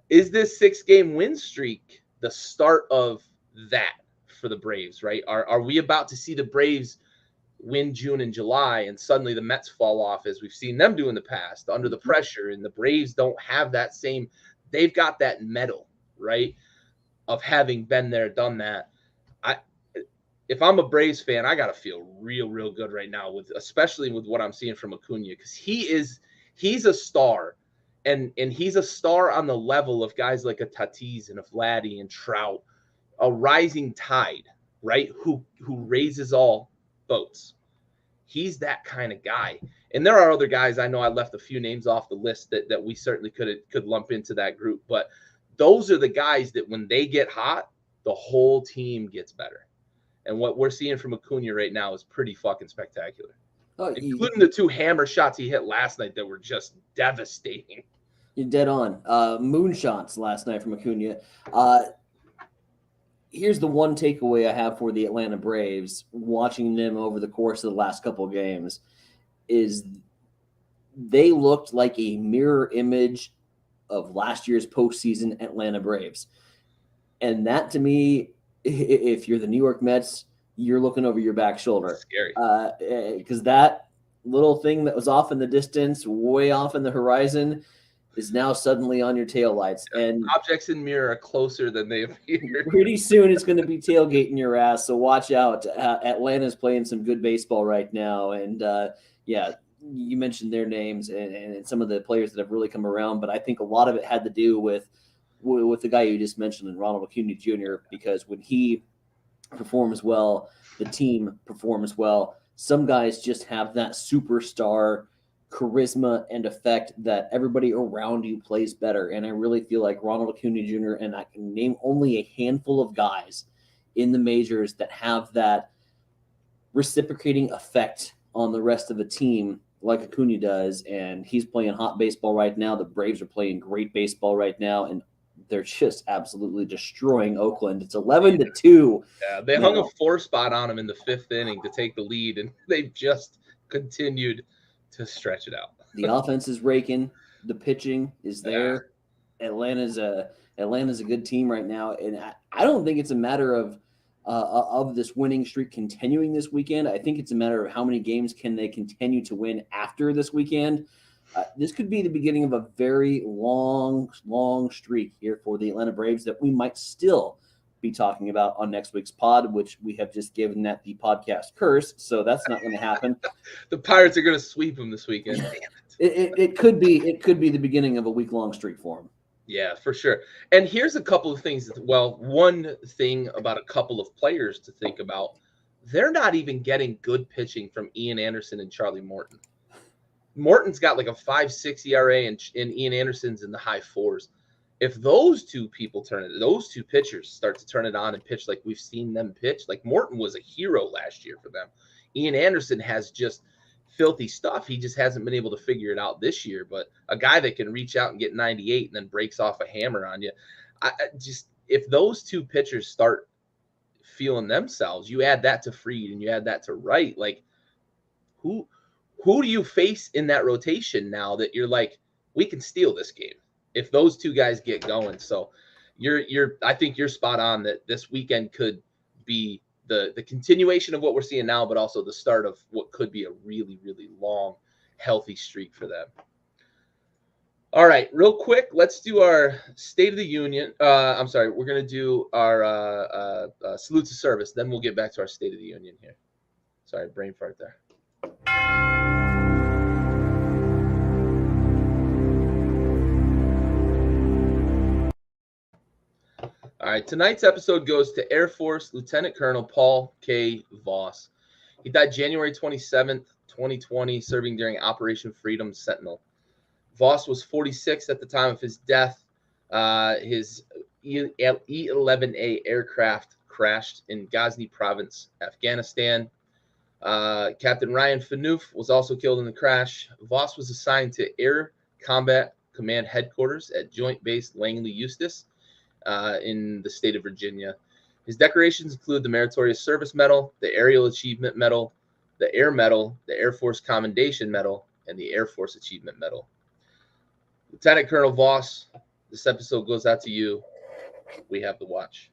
is this 6-game win streak the start of that for the Braves, right? Are we about to see the Braves win June and July and suddenly the Mets fall off, as we've seen them do in the past, under the pressure, and the Braves don't have that same, they've got that medal, right, of having been there, done that. If I'm a Braves fan, I got to feel real good right now, especially with what I'm seeing from Acuna, because he's a star, and he's a star on the level of guys like a Tatis and a Vladdy and Trout, a rising tide, right, who raises all boats. He's that kind of guy. And there are other guys. I know I left a few names off the list that we certainly could lump into that group, but those are the guys that when they get hot, the whole team gets better. And what we're seeing from Acuna right now is pretty fucking spectacular, including the 2 hammer shots he hit last night that were just devastating. You're dead on. Moonshots last night from Acuna. Here's the one takeaway I have for the Atlanta Braves, watching them over the course of the last couple of games, is they looked like a mirror image of last year's postseason Atlanta Braves. And that, to me, if you're the New York Mets, you're looking over your back shoulder. Scary. Because that little thing that was off in the distance, way off in the horizon, is now suddenly on your taillights. And objects in mirror are closer than they appear. Pretty soon it's going to be tailgating your ass, so watch out. Atlanta's playing some good baseball right now. And, yeah, you mentioned their names and some of the players that have really come around, but I think a lot of it had to do with the guy you just mentioned, Ronald Acuna Jr., because when he performs well, the team performs well. Some guys just have that superstar charisma and effect that everybody around you plays better. And I really feel like Ronald Acuna Jr., and I can name only a handful of guys in the majors that have that reciprocating effect on the rest of the team like Acuna does. And he's playing hot baseball right now. The Braves are playing great baseball right now, and they're just absolutely destroying Oakland. It's 11-2. Yeah, they hung a 4 spot on him in the 5th inning to take the lead, and they've just continued to stretch it out. The offense is raking. The pitching is there. Yeah. Atlanta's a good team right now, and I don't think it's a matter of this winning streak continuing this weekend. I think it's a matter of how many games can they continue to win after this weekend. This could be the beginning of a very long streak here for the Atlanta Braves that we might still be talking about on next week's pod, which we have just given that the podcast curse, so that's not going to happen. The Pirates are going to sweep them this weekend. Damn it. It could be the beginning of a week-long streak for them. Yeah, for sure. And here's a couple of things. Well, one thing about a couple of players to think about, they're not even getting good pitching from Ian Anderson and Charlie Morton. Morton's got like a 5.6 ERA, and Ian Anderson's in the high 4s. If those two pitchers start to turn it on and pitch like we've seen them pitch, like Morton was a hero last year for them. Ian Anderson has just filthy stuff. He just hasn't been able to figure it out this year. But a guy that can reach out and get 98 and then breaks off a hammer on you, if those two pitchers start feeling themselves, you add that to Fried and you add that to Wright, like who do you face in that rotation now that you're like, we can steal this game if those two guys get going? So I think you're spot on that this weekend could be the continuation of what we're seeing now, but also the start of what could be a really, really long, healthy streak for them. All right, real quick, let's do our State of the Union. We're going to do our salute to service. Then we'll get back to our State of the Union here. Sorry, brain fart there. All right, tonight's episode goes to Air Force Lieutenant Colonel Paul K. Voss. He died January 27th, 2020, serving during Operation Freedom Sentinel. Voss was 46 at the time of his death. His E-11A aircraft crashed in Ghazni province, Afghanistan. Captain Ryan Phaneuf was also killed in the crash. Voss was assigned to Air Combat Command Headquarters at Joint Base Langley Eustis in the state of Virginia. His decorations include the Meritorious Service Medal, the Aerial Achievement Medal, the Air Force Commendation Medal, and the Air Force Achievement Medal. Lieutenant Colonel Voss, this episode goes out to you. We have the watch.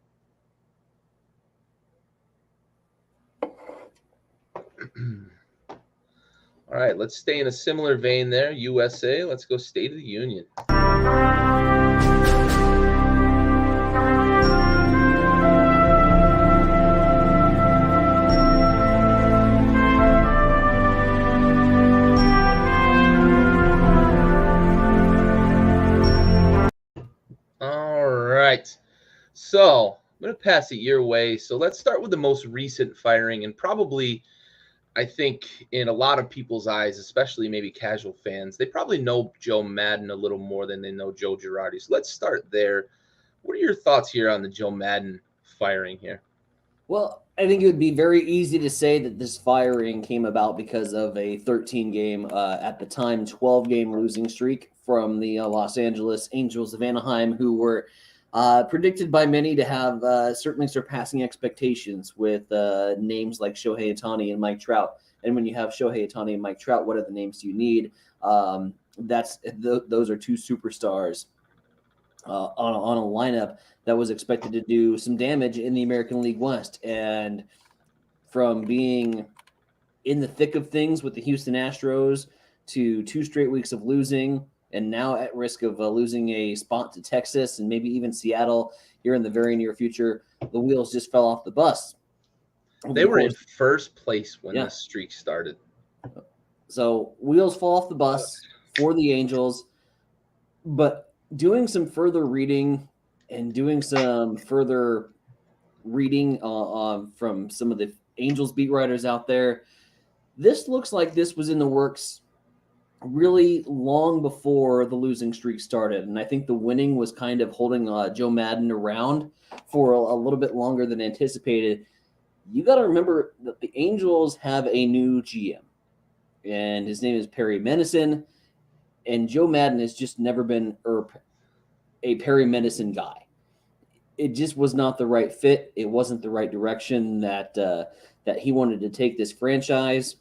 All right, let's stay in a similar vein there. USA, let's go State of the Union. So I'm going to pass it your way. So let's start with the most recent firing, and probably, I think, in a lot of people's eyes, especially maybe casual fans, they probably know Joe Madden a little more than they know Joe Girardi. So let's start there. What are your thoughts here on the Joe Madden firing here? Well, I think it would be very easy to say that this firing came about because of a 13-game, at the time, 12-game losing streak from the Los Angeles Angels of Anaheim, who were predicted by many to have certainly surpassing expectations with names like Shohei Ohtani and Mike Trout. And when you have Shohei Ohtani and Mike Trout, what are the names you need? Those are two superstars on a lineup that was expected to do some damage in the American League West. And from being in the thick of things with the Houston Astros to 2 straight weeks of losing, and now at risk of losing a spot to Texas and maybe even Seattle here in the very near future. The wheels just fell off the bus. They were in first place when this streak started. So wheels fall off the bus for the Angels, but doing some further reading and doing some further reading from some of the Angels beat writers out there, this looks like this was in the works really long before the losing streak started. And I think the winning was kind of holding Joe Maddon around for a little bit longer than anticipated. You got to remember that the Angels have a new GM, and his name is Perry Menison, and Joe Maddon has just never been a Perry Menison guy. It just was not the right fit. It wasn't the right direction that he wanted to take this franchise.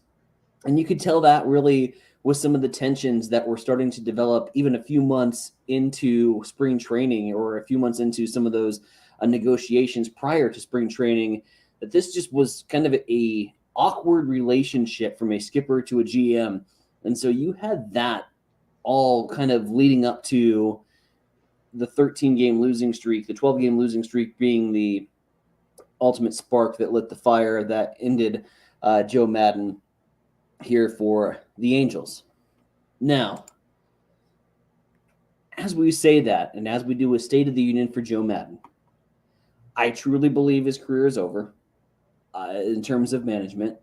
And you could tell that really with some of the tensions that were starting to develop even a few months into spring training, or a few months into some of those negotiations prior to spring training, that this just was kind of a awkward relationship from a skipper to a GM. And so you had that all kind of leading up to the 13-game losing streak, the 12-game losing streak being the ultimate spark that lit the fire that ended Joe Maddon here for the Angels. Now, as we say that, and as we do a State of the Union for Joe Maddon, I truly believe his career is over in terms of management.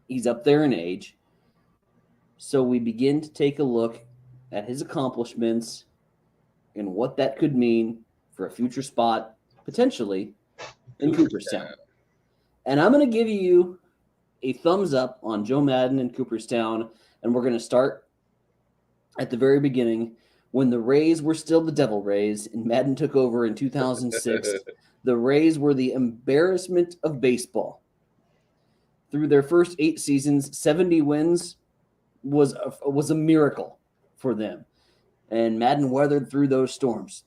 He's up there in age. So we begin to take a look at his accomplishments and what that could mean for a future spot, potentially, in Cooperstown. And I'm going to give you a thumbs up on Joe Maddon in Cooperstown, and we're going to start at the very beginning when the Rays were still the Devil Rays and Maddon took over in 2006. The Rays were the embarrassment of baseball. Through their first 8 seasons, 70 wins was a miracle for them. And Maddon weathered through those storms.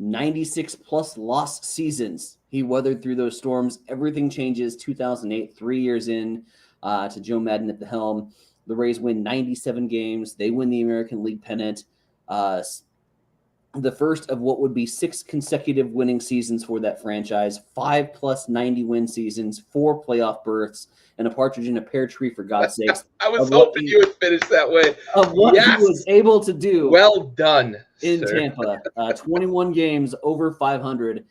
96-plus lost seasons. He weathered through those storms. Everything changes 2008, 3 years in to Joe Maddon at the helm. The Rays win 97 games. They win the American League pennant. The first of what would be 6 consecutive winning seasons for that franchise, 5+ 90-win seasons, 4 playoff berths, and a partridge in a pear tree, for God's sakes. I was hoping you would finish that way. Of what he was able to do. Well done, in sir. Tampa. 21 games, over 500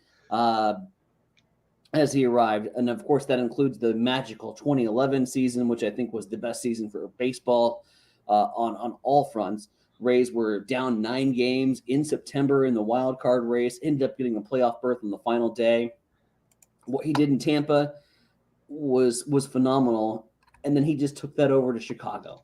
as he arrived. And, of course, that includes the magical 2011 season, which I think was the best season for baseball on all fronts. Rays were down 9 games in September in the wild card race, ended up getting a playoff berth on the final day. What he did in Tampa was phenomenal, and then he just took that over to Chicago.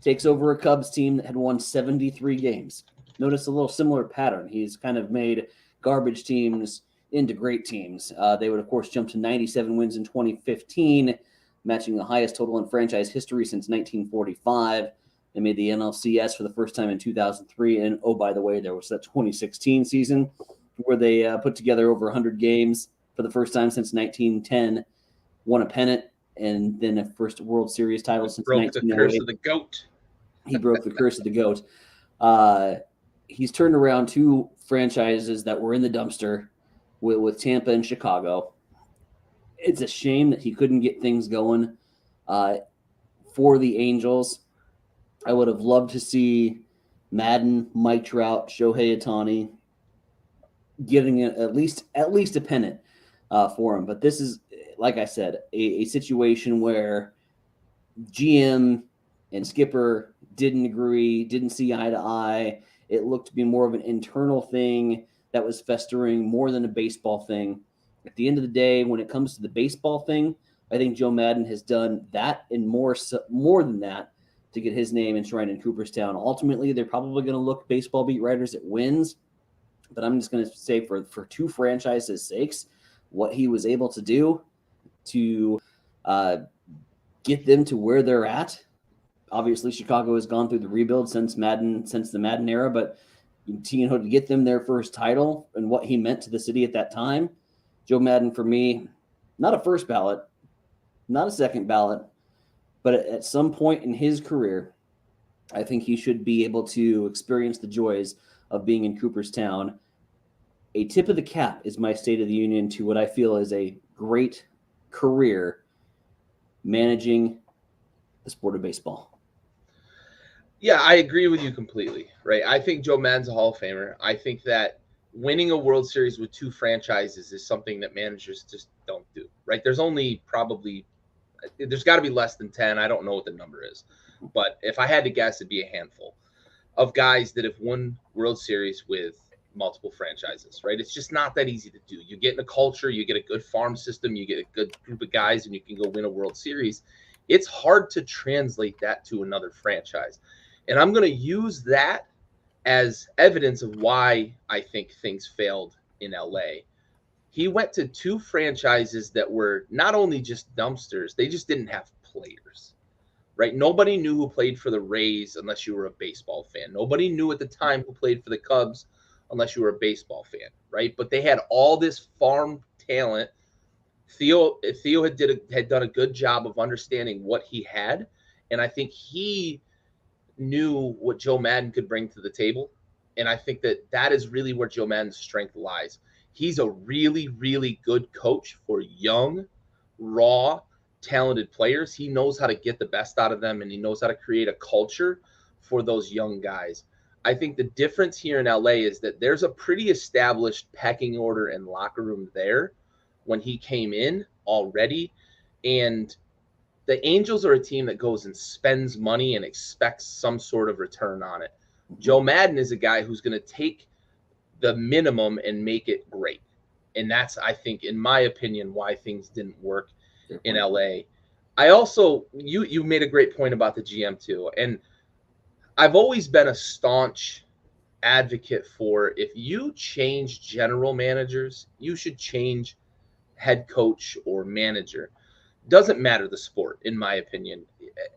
Takes over a Cubs team that had won 73 games. Notice a little similar pattern. He's kind of made garbage teams into great teams. They would, of course, jump to 97 wins in 2015, matching the highest total in franchise history since 1945. They made the NLCS for the first time in 2003. And, oh, by the way, there was that 2016 season where they put together over 100 games for the first time since 1910, won a pennant, and then a first World Series title since 1908. Broke the curse of the GOAT. He broke the curse of the GOAT. He's turned around 2 franchises that were in the dumpster with Tampa and Chicago. It's a shame that he couldn't get things going for the Angels. I would have loved to see Maddon, Mike Trout, Shohei Ohtani getting at least a pennant for him. But this is, like I said, a situation where GM and skipper didn't agree, didn't see eye to eye. It looked to be more of an internal thing that was festering more than a baseball thing. At the end of the day, when it comes to the baseball thing, I think Joe Maddon has done that and more than that to get his name enshrined in Cooperstown. Ultimately, they're probably going to look baseball beat writers at wins, but I'm just going to say for 2 franchises' sakes, what he was able to do to get them to where they're at. Obviously, Chicago has gone through the rebuild since the Maddon era, but to get them their first title and what he meant to the city at that time, Joe Maddon, for me, not a first ballot, not a second ballot, but at some point in his career, I think he should be able to experience the joys of being in Cooperstown. A tip of the cap is my State of the Union to what I feel is a great career managing the sport of baseball. Yeah, I agree with you completely, right? I think Joe Maddon's a Hall of Famer. I think that winning a World Series with 2 franchises is something that managers just don't do, right? There's got to be less than 10. I don't know what the number is. But if I had to guess, it'd be a handful of guys that have won World Series with multiple franchises, right? It's just not that easy to do. You get in a culture, you get a good farm system, you get a good group of guys, and you can go win a World Series. It's hard to translate that to another franchise. And I'm going to use that as evidence of why I think things failed in LA. He went to 2 franchises that were not only just dumpsters, they just didn't have players, right? Nobody knew who played for the Rays unless you were a baseball fan. Nobody knew at the time who played for the Cubs unless you were a baseball fan, right? But they had all this farm talent. Theo had done a good job of understanding what he had, and I think he knew what Joe Maddon could bring to the table. And I think that is really where Joe Maddon's strength lies. He's a really, really good coach for young, raw, talented players. He knows how to get the best out of them, and he knows how to create a culture for those young guys. I think the difference here in LA is that there's a pretty established pecking order and locker room there when he came in already. And the Angels are a team that goes and spends money and expects some sort of return on it. Joe Maddon is a guy who's going to take the minimum and make it great. And that's, I think, in my opinion, why things didn't work in LA. I also, you made a great point about the GM too. And I've always been a staunch advocate for, if you change general managers, you should change head coach or manager. Doesn't matter the sport, in my opinion.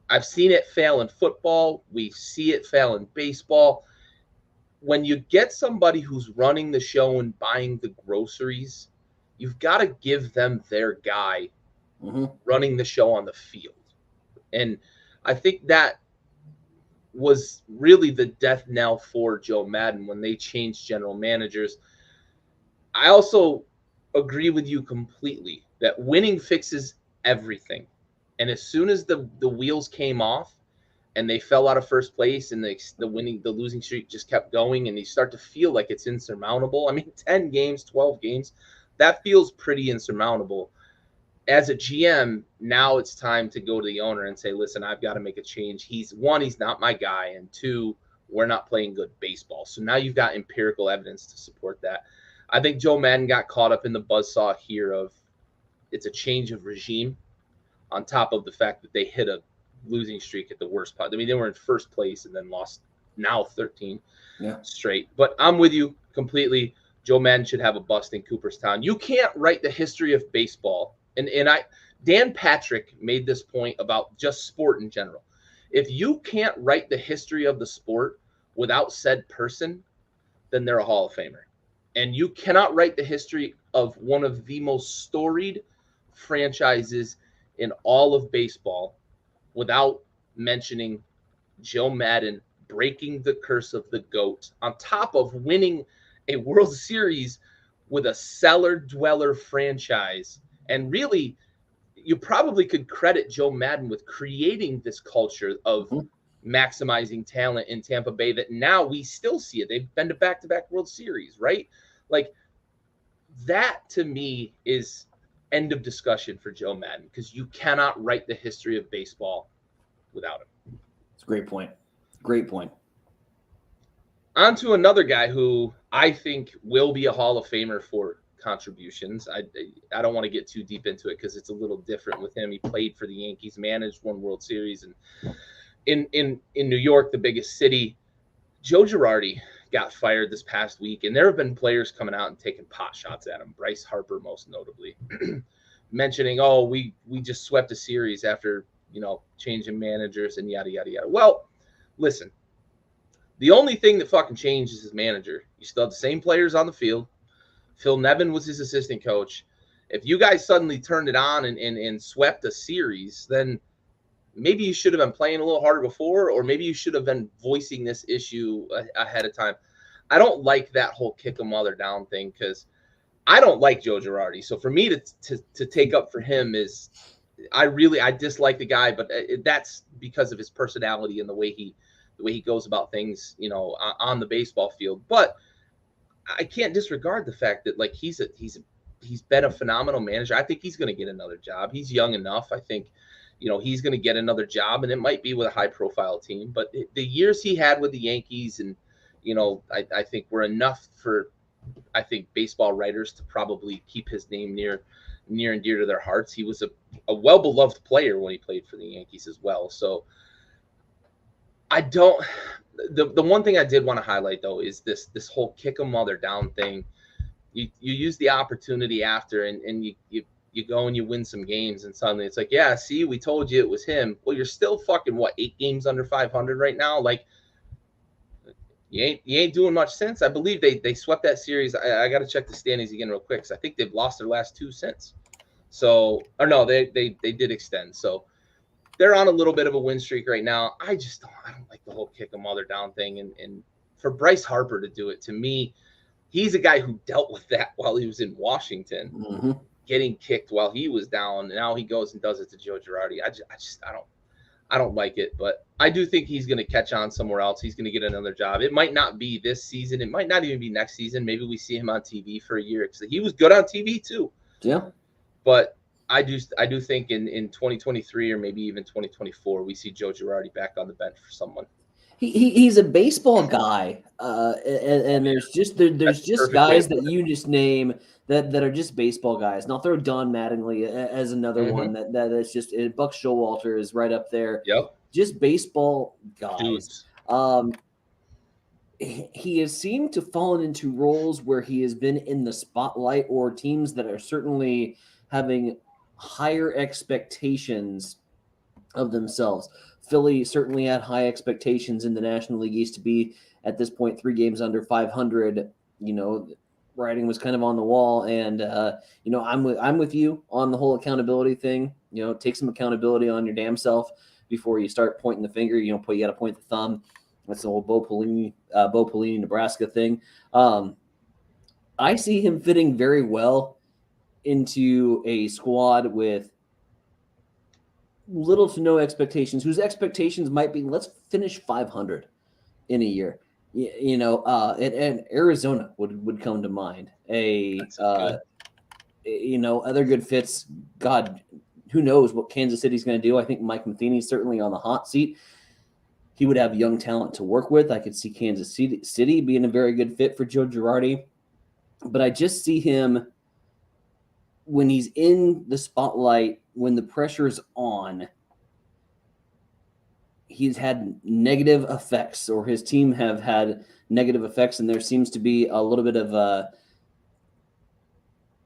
I've seen it fail in football. We see it fail in baseball. When you get somebody who's running the show and buying the groceries, you've got to give them their guy running the show on the field. And I think that was really the death knell for Joe Maddon when they changed general managers. I also agree with you completely that winning fixes everything. And as soon as the wheels came off and they fell out of first place and the losing streak just kept going and you start to feel like it's insurmountable. I mean, 10 games, 12 games, that feels pretty insurmountable. As a GM, now it's time to go to the owner and say, listen, I've got to make a change. He's not my guy. And 2, we're not playing good baseball. So now you've got empirical evidence to support that. I think Joe Maddon got caught up in the buzzsaw here of it's a change of regime on top of the fact that they hit a losing streak at the worst part. I mean, they were in first place and then lost now 13 straight. But I'm with you completely. Joe Maddon should have a bust in Cooperstown. You can't write the history of baseball. And Dan Patrick made this point about just sport in general. If you can't write the history of the sport without said person, then they're a Hall of Famer. And you cannot write the history of one of the most storied franchises in all of baseball without mentioning Joe Maddon breaking the curse of the GOAT on top of winning a World Series with a cellar dweller franchise. And really, you probably could credit Joe Maddon with creating this culture of maximizing talent in Tampa Bay that now we still see it. They've been to back-to-back World Series, right? Like, that to me is end of discussion for Joe Maddon, because you cannot write the history of baseball without him. It's a great point. Great point. On to another guy who I think will be a Hall of Famer for contributions. I don't want to get too deep into it because it's a little different with him. He played for the Yankees, managed one World Series, and in New York, the biggest city. Joe Girardi got fired this past week, and there have been players coming out and taking pot shots at him. Bryce Harper, most notably, mentioning, "Oh, we just swept a series after changing managers and yada yada yada." Well, listen, the only thing that fucking changed is his manager. You still have the same players on the field. Phil Nevin was his assistant coach, If you guys suddenly turned it on and swept a series, then maybe you should have been playing a little harder before, or maybe you should have been voicing this issue ahead of time. I don't like that whole kick 'em while they're down thing, because I don't like Joe Girardi. So for me to take up for him is, I dislike the guy, but that's because of his personality and the way he goes about things, on the baseball field. But I can't disregard the fact that, like, he's been a phenomenal manager. I think he's going to get another job. He's young enough. I think, he's going to get another job, and it might be with a high profile team. But the years he had with the Yankees, and I think were enough for, I think, baseball writers to probably keep his name near and dear to their hearts. He was a well beloved player when he played for the Yankees as well. So I don't. The one thing I did want to highlight, though, is this whole kick them while they're down thing. You use the opportunity after, and you go and you win some games, and suddenly it's like, yeah, see, we told you it was him. Well, you're still fucking 8 games under 500 right now. Like, you ain't doing much since. I believe they swept that series. I got to check the standings again real quick, because I think they've lost their last 2 since. So, or no, they did extend. So they're on a little bit of a win streak right now. I don't like the whole kick them while they're down thing. And for Bryce Harper to do it, to me, he's a guy who dealt with that while he was in Washington, getting kicked while he was down. And now he goes and does it to Joe Girardi. I don't like it, but I do think he's going to catch on somewhere else. He's going to get another job. It might not be this season. It might not even be next season. Maybe we see him on TV for a year, because he was good on TV too. Yeah. But I do think in 2023 or maybe even 2024, we see Joe Girardi back on the bench for someone. He's a baseball guy, and there's just guys that you just name that are just baseball guys. And I'll throw Don Mattingly as another one that's just Buck Showalter is right up there. Yep, just baseball guys. Dudes. He has seemed to fallen into roles where he has been in the spotlight, or teams that are certainly having higher expectations of themselves. Philly certainly had high expectations in the National League East to be, at this point, 3 games under 500. Writing was kind of on the wall, and I'm with you on the whole accountability thing. Take some accountability on your damn self before you start pointing the finger. You got to point the thumb. That's the whole Bo Pelini, Nebraska thing. I see him fitting very well into a squad with little to no expectations, whose expectations might be, let's finish 500 in a year. And Arizona would come to mind. Other good fits. God, who knows what Kansas City's going to do? I think Mike Matheny's certainly on the hot seat. He would have young talent to work with. I could see Kansas City being a very good fit for Joe Girardi. But I just see him, when he's in the spotlight, when the pressure's on, he's had negative effects, or his team have had negative effects, and there seems to be a little bit of a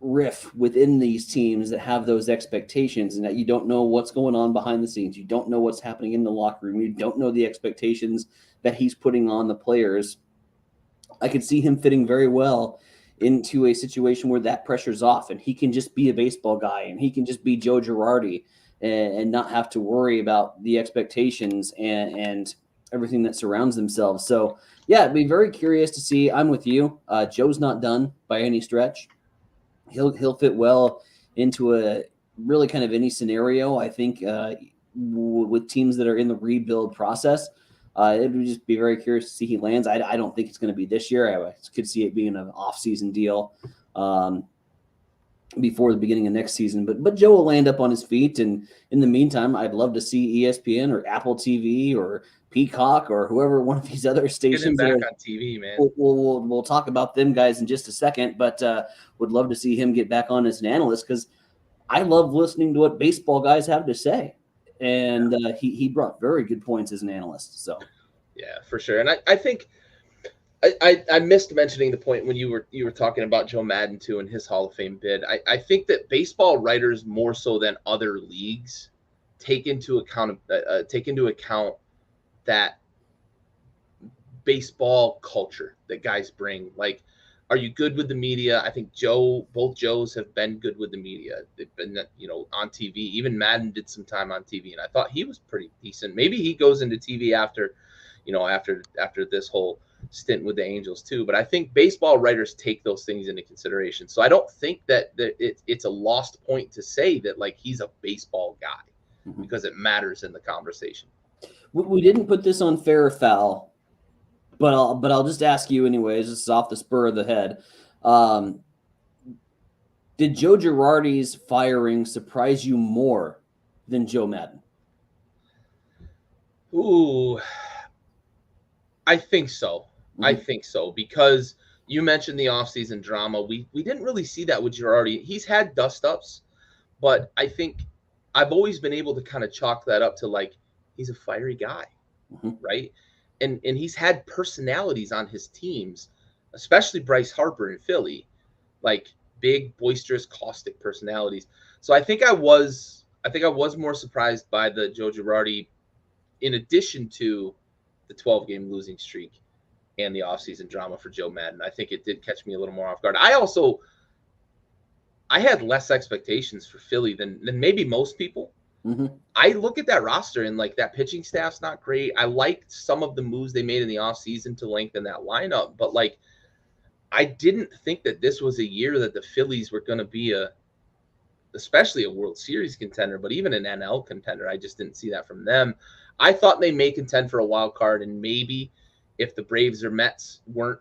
riff within these teams that have those expectations, and that you don't know what's going on behind the scenes. You don't know what's happening in the locker room. You don't know the expectations that he's putting on the players. I could see him fitting very well into a situation where that pressure's off, and he can just be a baseball guy, and he can just be Joe Girardi and not have to worry about the expectations and everything that surrounds themselves. So, yeah, I'd be very curious to see. I'm with you. Joe's not done by any stretch. He'll fit well into a really kind of any scenario. I think with teams that are in the rebuild process, it would just be very curious to see he lands. I don't think it's going to be this year. I could see it being an off-season deal before the beginning of next season. But Joe will land up on his feet, and in the meantime, I'd love to see ESPN or Apple TV or Peacock or whoever one of these other stations. Get him back on TV, man. We'll talk about them guys in just a second, but would love to see him get back on as an analyst, because I love listening to what baseball guys have to say. And he brought very good points as an analyst. So, yeah, for sure. And I think I missed mentioning the point when you were talking about Joe Madden too and his Hall of Fame bid. I think that baseball writers, more so than other leagues, take into account that baseball culture that guys bring. Like, are you good with the media? I think both Joes have been good with the media. They've been, on TV. Even Madden did some time on TV, and I thought he was pretty decent. Maybe he goes into TV after this whole stint with the Angels too. But I think baseball writers take those things into consideration. So I don't think that it's a lost point to say that like he's a baseball guy, because it matters in the conversation. We didn't put this on fair or foul, but I'll just ask you anyways. This is off the spur of the head. Did Joe Girardi's firing surprise you more than Joe Madden? Ooh, I think so. I think so, because you mentioned the offseason drama. We didn't really see that with Girardi. He's had dust-ups, but I think I've always been able to kind of chalk that up to like he's a fiery guy, right? And he's had personalities on his teams, especially Bryce Harper in Philly, like big, boisterous, caustic personalities. So I think I was more surprised by the Joe Girardi, in addition to the 12-game losing streak and the offseason drama for Joe Madden. I think it did catch me a little more off guard. I had less expectations for Philly than maybe most people. I look at that roster and like that pitching staff's not great. I liked some of the moves they made in the offseason to lengthen that lineup, but like I didn't think that this was a year that the Phillies were going to be especially a World Series contender, but even an NL contender. I just didn't see that from them. I thought they may contend for a wild card, and maybe if the Braves or Mets weren't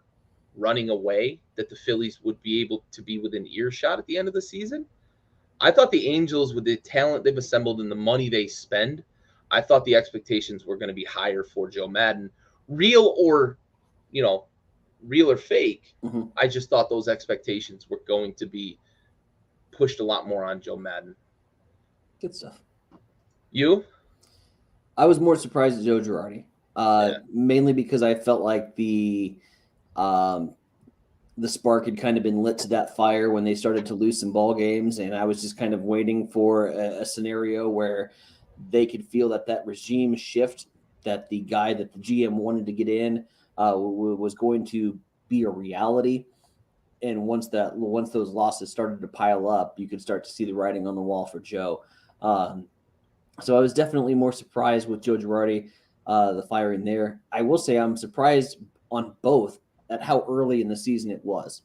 running away, that the Phillies would be able to be within earshot at the end of the season. I thought the Angels, with the talent they've assembled and the money they spend, I thought the expectations were going to be higher for Joe Madden, real or fake. I just thought those expectations were going to be pushed a lot more on Joe Madden. Good stuff. You? I was more surprised at Joe Girardi, mainly because I felt like the spark had kind of been lit to that fire when they started to lose some ball games, and I was just kind of waiting for a scenario where they could feel that regime shift, that the guy that the GM wanted to get in was going to be a reality. And once those losses started to pile up, you could start to see the writing on the wall for Joe. So I was definitely more surprised with Joe Girardi, the firing there. I will say I'm surprised on both at how early in the season it was.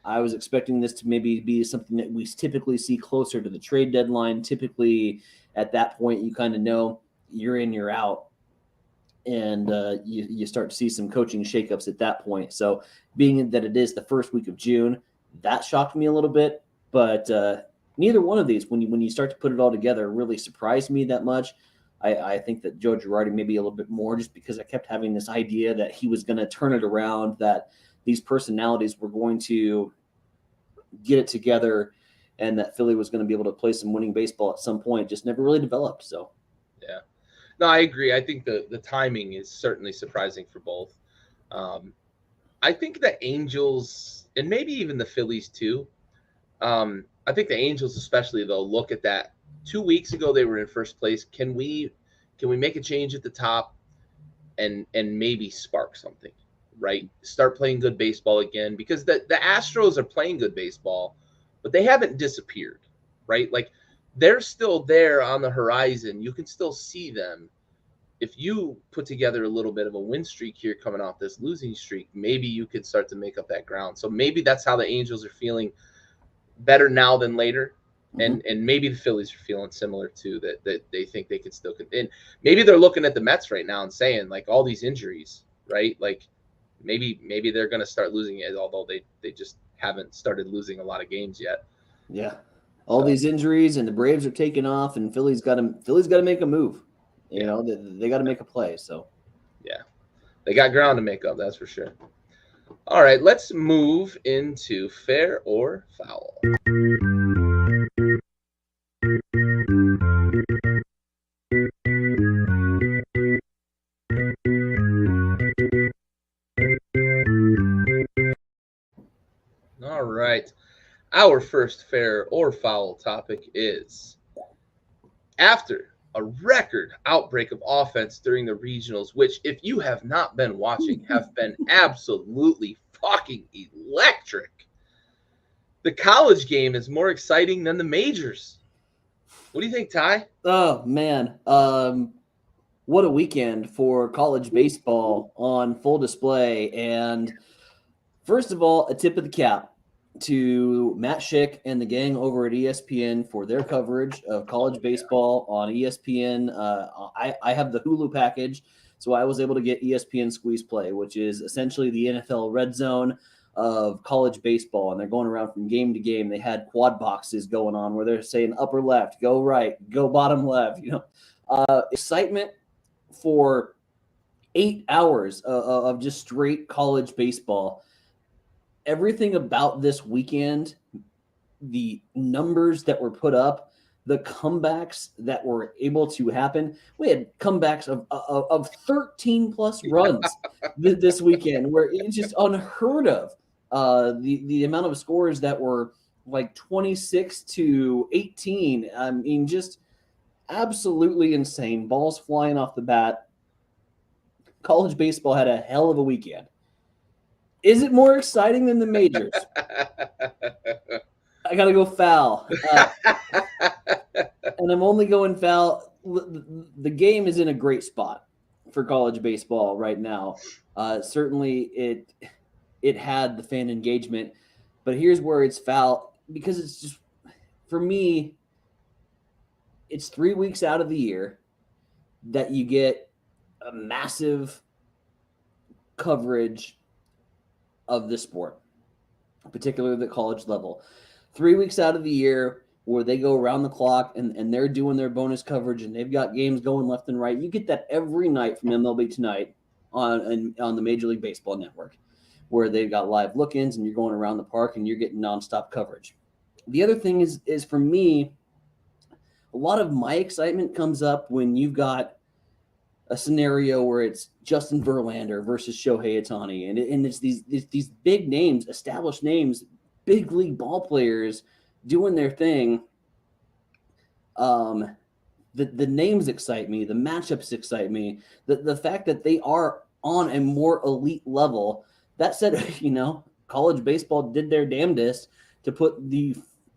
I was expecting this to maybe be something that we typically see closer to the trade deadline. Typically, at that point, you kind of know you're in, you're out, and you start to see some coaching shakeups at that point. So being that it is the first week of June, that shocked me a little bit. But neither one of these, when you start to put it all together, really surprised me that much. I think that Joe Girardi maybe a little bit more, just because I kept having this idea that he was going to turn it around, that these personalities were going to get it together, and that Philly was going to be able to play some winning baseball at some point. Just never really developed. So, yeah, no, I agree. I think the timing is certainly surprising for both. I think the Angels, and maybe even the Phillies too. I think the Angels especially, though, look at that. 2 weeks ago they were in first place. Can we make a change at the top and maybe spark something, right? Start playing good baseball again, because the Astros are playing good baseball, but they haven't disappeared, right? Like they're still there on the horizon. You can still see them. If you put together a little bit of a win streak here coming off this losing streak, maybe you could start to make up that ground. So maybe that's how the Angels are feeling, better now than later. And maybe the Phillies are feeling similar too, that they think they could still and maybe they're looking at the Mets right now and saying, like, all these injuries, right? Like maybe they're going to start losing it, although they just haven't started losing a lot of games yet. Yeah. All these injuries, and the Braves are taking off, and Philly's got to make a move. You know, they got to make a play. So, yeah, they got ground to make up. That's for sure. All right, let's move into fair or foul. All right. Our first fair or foul topic is, after a record outbreak of offense during the regionals, which, if you have not been watching, have been absolutely fucking electric. The college game is more exciting than the majors. What do you think, Ty? Oh man, what a weekend for college baseball on full display. And first of all, a tip of the cap to Matt Schick and the gang over at ESPN for their coverage of college baseball on ESPN. I have the Hulu package, so I was able to get ESPN Squeeze Play, which is essentially the NFL red zone of college baseball. And they're going around from game to game. They had quad boxes going on where they're saying upper left, go right, go bottom left. Excitement for 8 hours of just straight college baseball. Everything about this weekend, the numbers that were put up, the comebacks that were able to happen. We had comebacks of 13 plus runs this weekend, where it's just unheard of. The amount of scores that were like 26-18. I mean, just absolutely insane. Balls flying off the bat. College baseball had a hell of a weekend. Is it more exciting than the majors? I got to go foul. And I'm only going foul. The game is in a great spot for college baseball right now. Certainly it had the fan engagement, but here's where it's foul, because it's just, for me, it's 3 weeks out of the year that you get a massive coverage of the sport, particularly the college level. 3 weeks out of the year where they go around the clock and they're doing their bonus coverage and they've got games going left and right. You get that every night from MLB Tonight on the Major League Baseball Network, where they've got live look-ins and you're going around the park and you're getting nonstop coverage. The other thing is for me, a lot of my excitement comes up when you've got a scenario where it's Justin Verlander versus Shohei Ohtani, and it's these big names, established names, big league ball players doing their thing. The names excite me, the matchups excite me, the fact that they are on a more elite level. That said, college baseball did their damnedest to put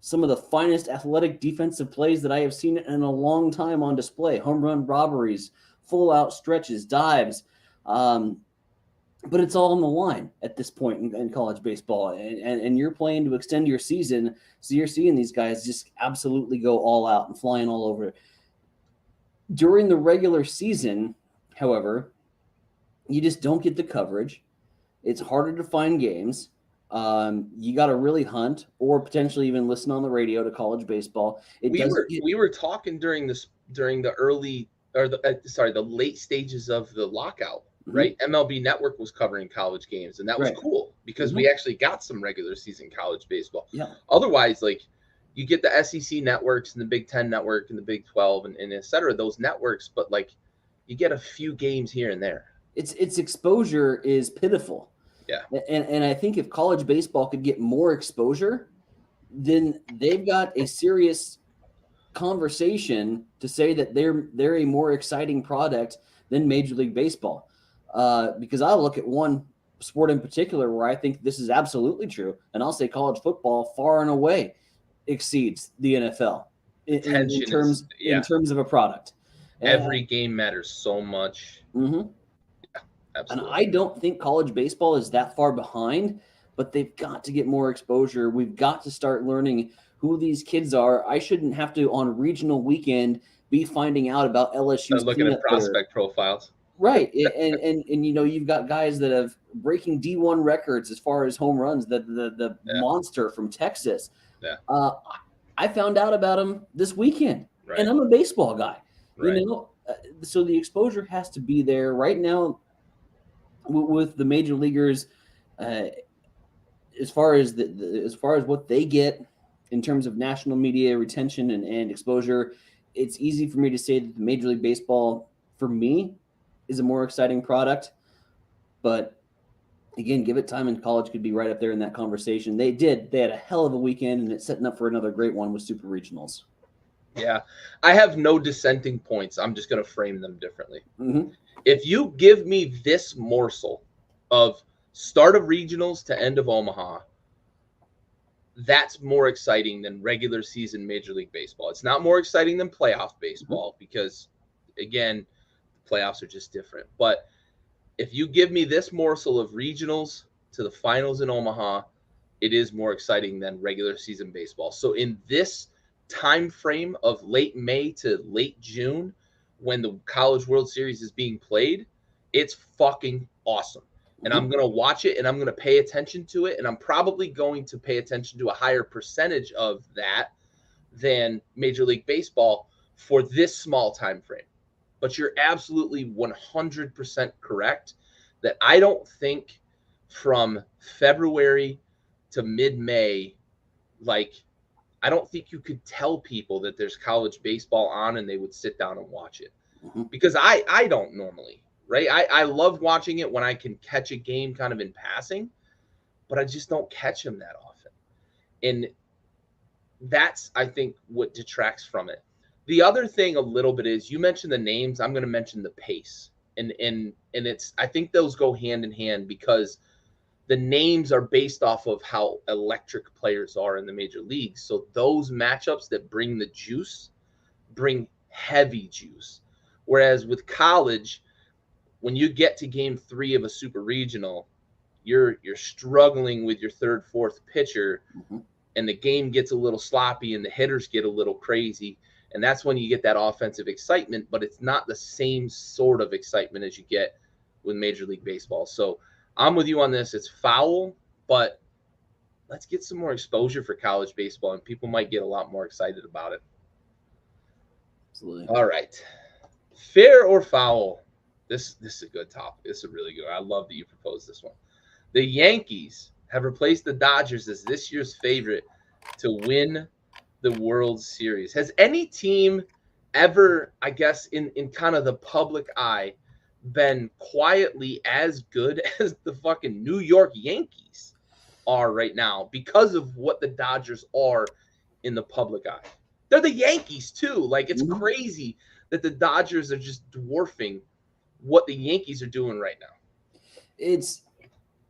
some of the finest athletic defensive plays that I have seen in a long time on display. Home run robberies, full out stretches, dives. But it's all on the line at this point in college baseball. And you're playing to extend your season. So you're seeing these guys just absolutely go all out and flying all over. During the regular season, however, you just don't get the coverage. It's harder to find games. You got to really hunt or potentially even listen on the radio to college baseball. We were talking during the late stages of the lockout, right? MLB Network was covering college games, and that was cool because we actually got some regular season college baseball. Yeah. Otherwise, like, you get the SEC networks and the Big Ten network and the Big 12 and et cetera, those networks, but like, you get a few games here and there. Its exposure is pitiful. Yeah. And I think if college baseball could get more exposure, then they've got a serious conversation to say that they're a more exciting product than Major League Baseball. Because I'll look at one sport in particular where I think this is absolutely true, and I'll say college football far and away exceeds the NFL in terms of a product. Every game matters so much. Mm-hmm. Absolutely. And I don't think college baseball is that far behind, but they've got to get more exposure. We've got to start learning who these kids are. I shouldn't have to, on regional weekend, be finding out about LSU's looking at prospect profiles. Right. and you've got guys that have breaking D1 records as far as home runs, the monster from Texas. Yeah. I found out about him this weekend, right. And I'm a baseball guy. Right. So the exposure has to be there right now. With the major leaguers, as far as what they get in terms of national media retention and exposure, it's easy for me to say that the Major League Baseball, for me, is a more exciting product. But again, give it time, and college could be right up there in that conversation. They had a hell of a weekend, and it's setting up for another great one with super regionals. Yeah. I have no dissenting points. I'm just going to frame them differently. Mm-hmm. If you give me this morsel of start of regionals to end of Omaha, that's more exciting than regular season Major League Baseball. It's not more exciting than playoff baseball because, again, playoffs are just different. But if you give me this morsel of regionals to the finals in Omaha, it is more exciting than regular season baseball. So in this time frame of late May to late June, when the College World Series is being played, it's fucking awesome. And I'm going to watch it and I'm going to pay attention to it. And I'm probably going to pay attention to a higher percentage of that than Major League Baseball for this small time frame. But you're absolutely 100% correct that I don't think from February to mid-May, like, I don't think you could tell people that there's college baseball on and they would sit down and watch it. Because I don't normally, right? I love watching it when I can catch a game kind of in passing, but I just don't catch them that often. And that's, I think, what detracts from it. The other thing a little bit is you mentioned the names. I'm going to mention the pace. And it's, I think those go hand in hand because the names are based off of how electric players are in the major leagues. So those matchups that bring the juice bring heavy juice. Whereas with college, when you get to game 3 of a super regional, you're struggling with your third, fourth pitcher, and the game gets a little sloppy and the hitters get a little crazy. And that's when you get that offensive excitement, but it's not the same sort of excitement as you get with Major League Baseball. So I'm with you on this. It's foul, but let's get some more exposure for college baseball, and people might get a lot more excited about it. Absolutely. All right. Fair or foul? This is a good topic. This is a really good one. I love that you proposed this one. The Yankees have replaced the Dodgers as this year's favorite to win the World Series. Has any team ever, I guess, in kind of the public eye, been quietly as good as the fucking New York Yankees are right now because of what the Dodgers are in the public eye? They're the Yankees too. Like, it's crazy that the Dodgers are just dwarfing what the Yankees are doing right now. It's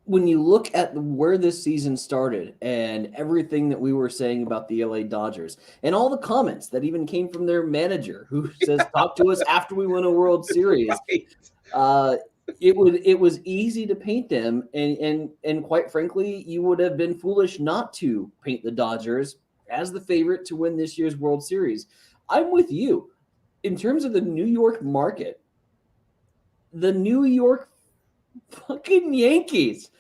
when you look at where this season started and everything that we were saying about the LA Dodgers and all the comments that even came from their manager who says, talk to us after we win a World Series. Right. It was easy to paint them. And quite frankly, you would have been foolish not to paint the Dodgers as the favorite to win this year's World Series. I'm with you. In terms of the New York market, the New York fucking Yankees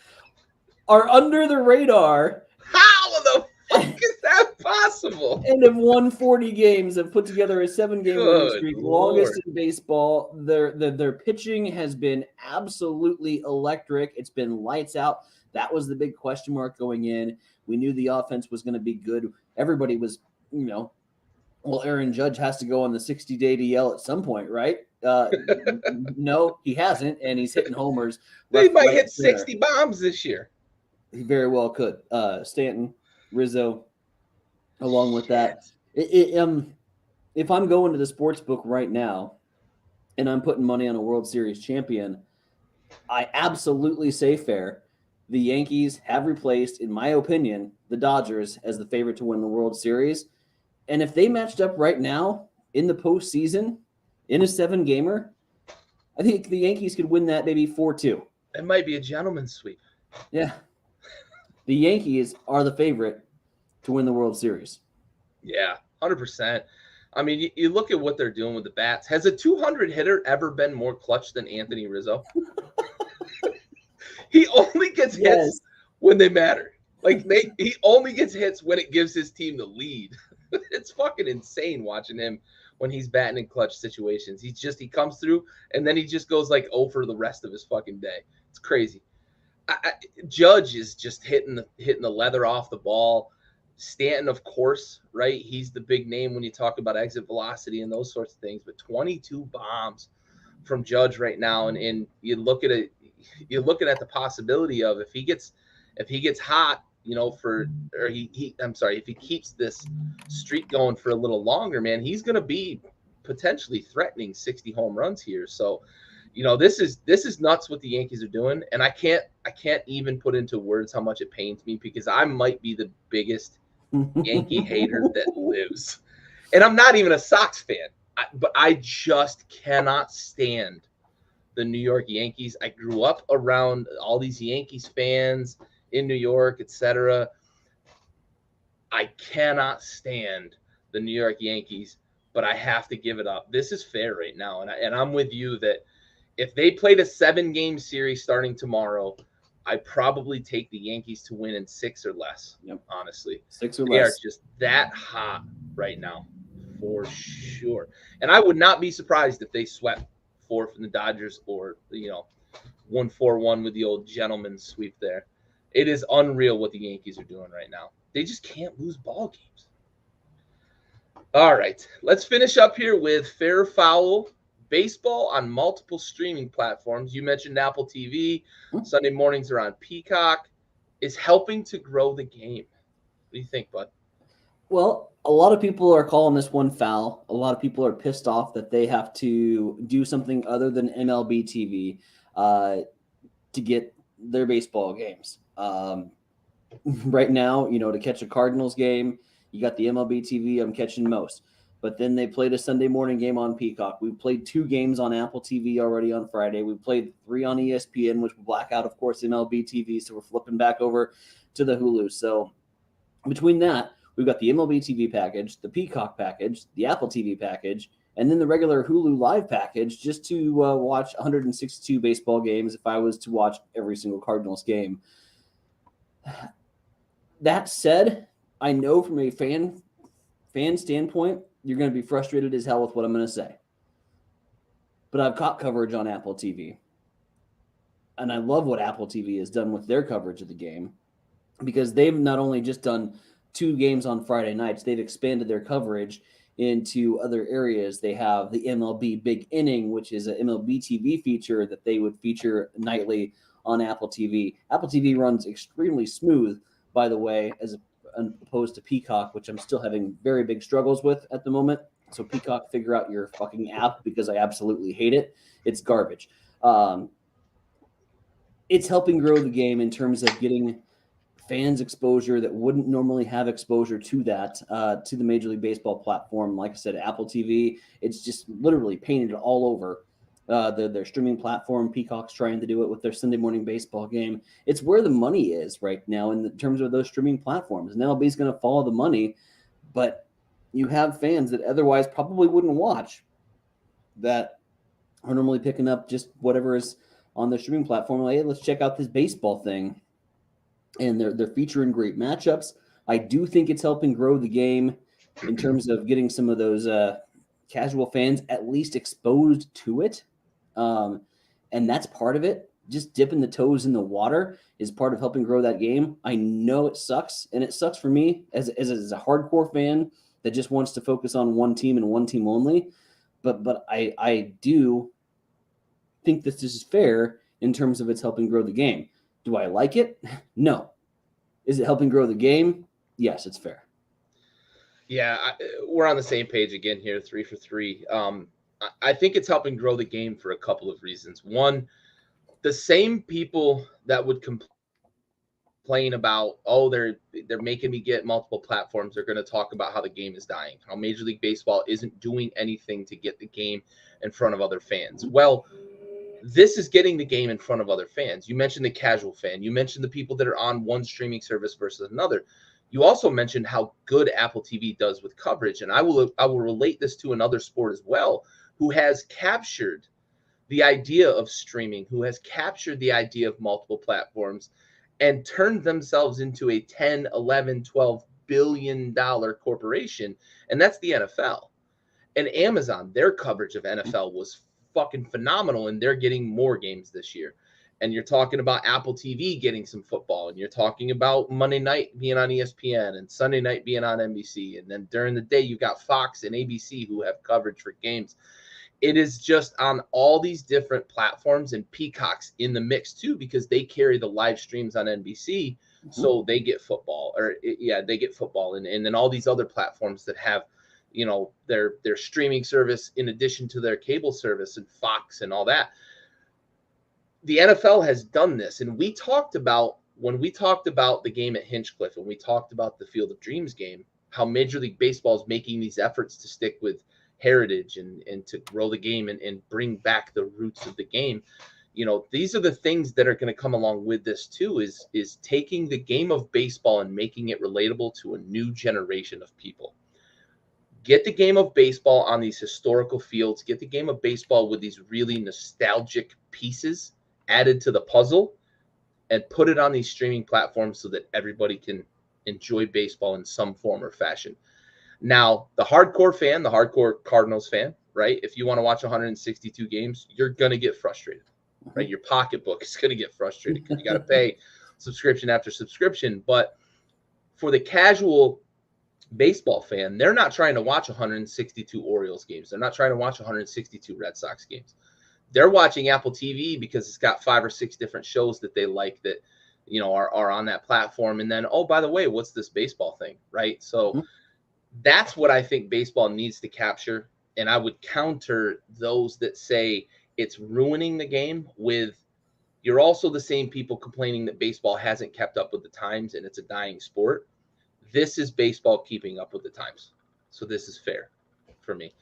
are under the radar. How the fuck is that possible? And have won 40 games, have put together a 7-game winning streak, longest in baseball. Their pitching has been absolutely electric. It's been lights out. That was the big question mark going in. We knew the offense was going to be good. Everybody was, well, Aaron Judge has to go on the 60-day DL at some point, right? No, he hasn't, and he's hitting homers. They might hit 60 bombs this year. He very well could. Stanton, Rizzo, along with that. If I'm going to the sports book right now and I'm putting money on a World Series champion, I absolutely say fair. The Yankees have replaced, in my opinion, the Dodgers as the favorite to win the World Series. And if they matched up right now in the postseason in a 7-gamer, I think the Yankees could win that maybe 4-2. It might be a gentleman's sweep. Yeah. The Yankees are the favorite to win the World Series. Yeah, 100%. I mean, you look at what they're doing with the bats. Has a 200 hitter ever been more clutch than Anthony Rizzo? He only gets hits when they matter. Like, he only gets hits when it gives his team the lead. It's fucking insane watching him when he's batting in clutch situations. He comes through and then he just goes like 0 for the rest of his fucking day. It's crazy. Judge is just hitting the leather off the ball. Stanton, of course, right? He's the big name when you talk about exit velocity and those sorts of things. But 22 bombs from Judge right now, and you look at it, you're looking at the possibility of if he gets hot if he keeps this streak going for a little longer, man, he's going to be potentially threatening 60 home runs here. So, this is nuts what the Yankees are doing, and I can't even put into words how much it pains me, because I might be the biggest Yankee hater that lives. And I'm not even a Sox fan, but I just cannot stand the New York Yankees. I grew up around all these Yankees fans in New York, etc. I cannot stand the New York Yankees, but I have to give it up. This is fair right now, and I'm with you that if they played a 7-game series starting tomorrow, I probably take the Yankees to win in 6 or less. Yep. Honestly, 6 or they less. are just that hot right now, for sure. And I would not be surprised if they swept 4 from the Dodgers, or 1-4-1 with the old gentleman sweep there. It is unreal what the Yankees are doing right now. They just can't lose ball games. All right, let's finish up here with fair or foul. Baseball on multiple streaming platforms. You mentioned Apple TV. Sunday mornings are on Peacock. Is helping to grow the game. What do you think, bud? Well, a lot of people are calling this one foul. A lot of people are pissed off that they have to do something other than MLB TV to get their baseball games. Right now, to catch a Cardinals game, you got the MLB TV. I'm catching most. But then they played a Sunday morning game on Peacock. We played 2 games on Apple TV already on Friday. We played 3 on ESPN, which will black out, of course, MLB TV. So we're flipping back over to the Hulu. So between that, we've got the MLB TV package, the Peacock package, the Apple TV package, and then the regular Hulu Live package just to watch 162 baseball games if I was to watch every single Cardinals game. That said, I know from a fan standpoint, you're going to be frustrated as hell with what I'm going to say. But I've caught coverage on Apple TV. And I love what Apple TV has done with their coverage of the game, because they've not only just done 2 games on Friday nights, they've expanded their coverage into other areas. They have the MLB Big Inning, which is an MLB TV feature that they would feature nightly on Apple TV. Apple TV runs extremely smooth, by the way, as opposed to Peacock, which I'm still having very big struggles with at the moment. So Peacock, figure out your fucking app, because I absolutely hate it. It's garbage. It's helping grow the game in terms of getting fans exposure that wouldn't normally have exposure to that, to the Major League Baseball platform. Like I said, Apple TV, it's just literally painted all over their streaming platform. Peacock's trying to do it with their Sunday morning baseball game. It's where the money is right now in terms of those streaming platforms. And MLB is going to follow the money, but you have fans that otherwise probably wouldn't watch that are normally picking up just whatever is on their streaming platform. Like, hey, let's check out this baseball thing. And they're featuring great matchups. I do think it's helping grow the game in terms of getting some of those casual fans at least exposed to it. And that's part of it. Just dipping the toes in the water is part of helping grow that game. I know it sucks, and it sucks for me as a hardcore fan that just wants to focus on one team and one team only. But I do think this is fair in terms of it's helping grow the game. Do I like it? No. Is it helping grow the game? Yes, it's fair. Yeah, we're on the same page again here, 3 for 3. I think it's helping grow the game for a couple of reasons. One, the same people that would complain about, oh, they're making me get multiple platforms, they're going to talk about how the game is dying, how Major League Baseball isn't doing anything to get the game in front of other fans. Well, this is getting the game in front of other fans. You mentioned the casual fan. You mentioned the people that are on one streaming service versus another. You also mentioned how good Apple TV does with coverage. And I will relate this to another sport as well, who has captured the idea of streaming, who has captured the idea of multiple platforms and turned themselves into a 10, 11, 12 billion dollar corporation. And that's the NFL. And Amazon, their coverage of NFL was fucking phenomenal, and they're getting more games this year. And you're talking about Apple TV getting some football, and you're talking about Monday night being on ESPN and Sunday night being on NBC, and then during the day you've got Fox and ABC who have coverage for games. It is just on all these different platforms, and Peacock's in the mix too, because they carry the live streams on NBC. So they get football, they get football, and then all these other platforms that have, their streaming service in addition to their cable service and Fox and all that. The NFL has done this, and when we talked about the game at Hinchcliffe, and we talked about the Field of Dreams game, how Major League Baseball is making these efforts to stick with heritage and to grow the game and bring back the roots of the game. These are the things that are going to come along with this too, is taking the game of baseball and making it relatable to a new generation of people. Get the game of baseball on these historical fields, get the game of baseball with these really nostalgic pieces added to the puzzle, and put it on these streaming platforms so that everybody can enjoy baseball in some form or fashion. Now, the hardcore Cardinals fan, right? If you want to watch 162 games, you're going to get frustrated, right? Your pocketbook is going to get frustrated because you got to pay subscription after subscription. But for the casual baseball fan, they're not trying to watch 162 Orioles games. They're not trying to watch 162 Red Sox games. They're watching Apple TV because it's got 5 or 6 different shows that they like that, are on that platform. And then, oh, by the way, what's this baseball thing, right? So that's what I think baseball needs to capture. And I would counter those that say it's ruining the game with, you're also the same people complaining that baseball hasn't kept up with the times and it's a dying sport. This is baseball keeping up with the times. So this is fair for me.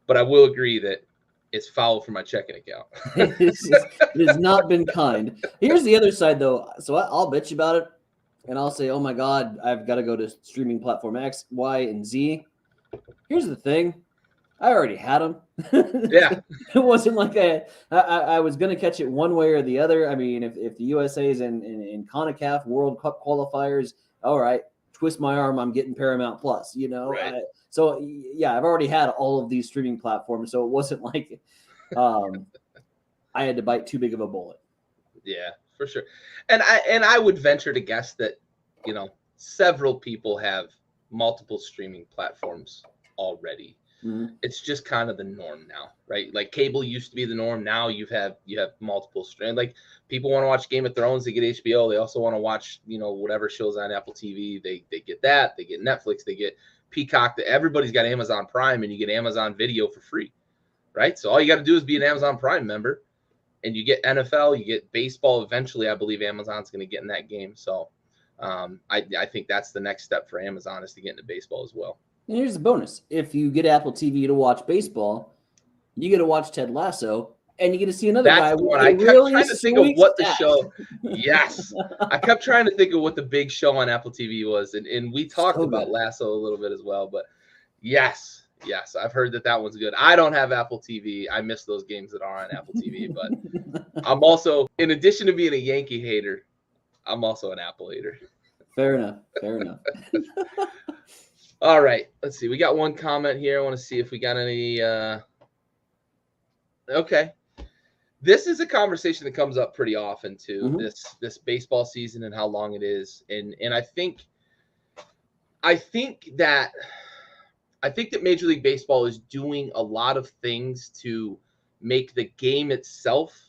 But I will agree that it's foul for my checking account. It has not been kind. Here's the other side, though. So I'll bitch about it, and I'll say, oh, my God, I've got to go to streaming platform X, Y, and Z. Here's the thing. I already had them. Yeah. It wasn't like I was going to catch it one way or the other. I mean, if the USA is in CONCACAF World Cup qualifiers, all right, twist my arm, I'm getting Paramount Plus, Right. So, yeah, I've already had all of these streaming platforms, so it wasn't like I had to bite too big of a bullet. Yeah, for sure. And I would venture to guess that, several people have multiple streaming platforms already. Mm-hmm. It's just kind of the norm now, right? Like cable used to be the norm. Now you have multiple stream. Like people want to watch Game of Thrones, they get HBO. They also want to watch, whatever shows on Apple TV. They get that. They get Netflix. They get Peacock. Everybody's got Amazon Prime, and you get Amazon Video for free, right? So all you got to do is be an Amazon Prime member, and you get NFL, you get baseball. Eventually, I believe Amazon's going to get in that game. So I think that's the next step for Amazon, is to get into baseball as well. And here's the bonus. If you get Apple TV to watch baseball, you get to watch Ted Lasso, and you get to see another guy. I kept trying to think of what the show. Yes. I kept trying to think of what the big show on Apple TV was. And we talked about Lasso a little bit as well. But yes, I've heard that one's good. I don't have Apple TV. I miss those games that are on Apple TV. But I'm also, in addition to being a Yankee hater, I'm also an Apple hater. Fair enough. All right, let's see. We got one comment here. I want to see if we got any. Okay, this is a conversation that comes up pretty often too. Mm-hmm. This baseball season and how long it is, and I think that Major League Baseball is doing a lot of things to make the game itself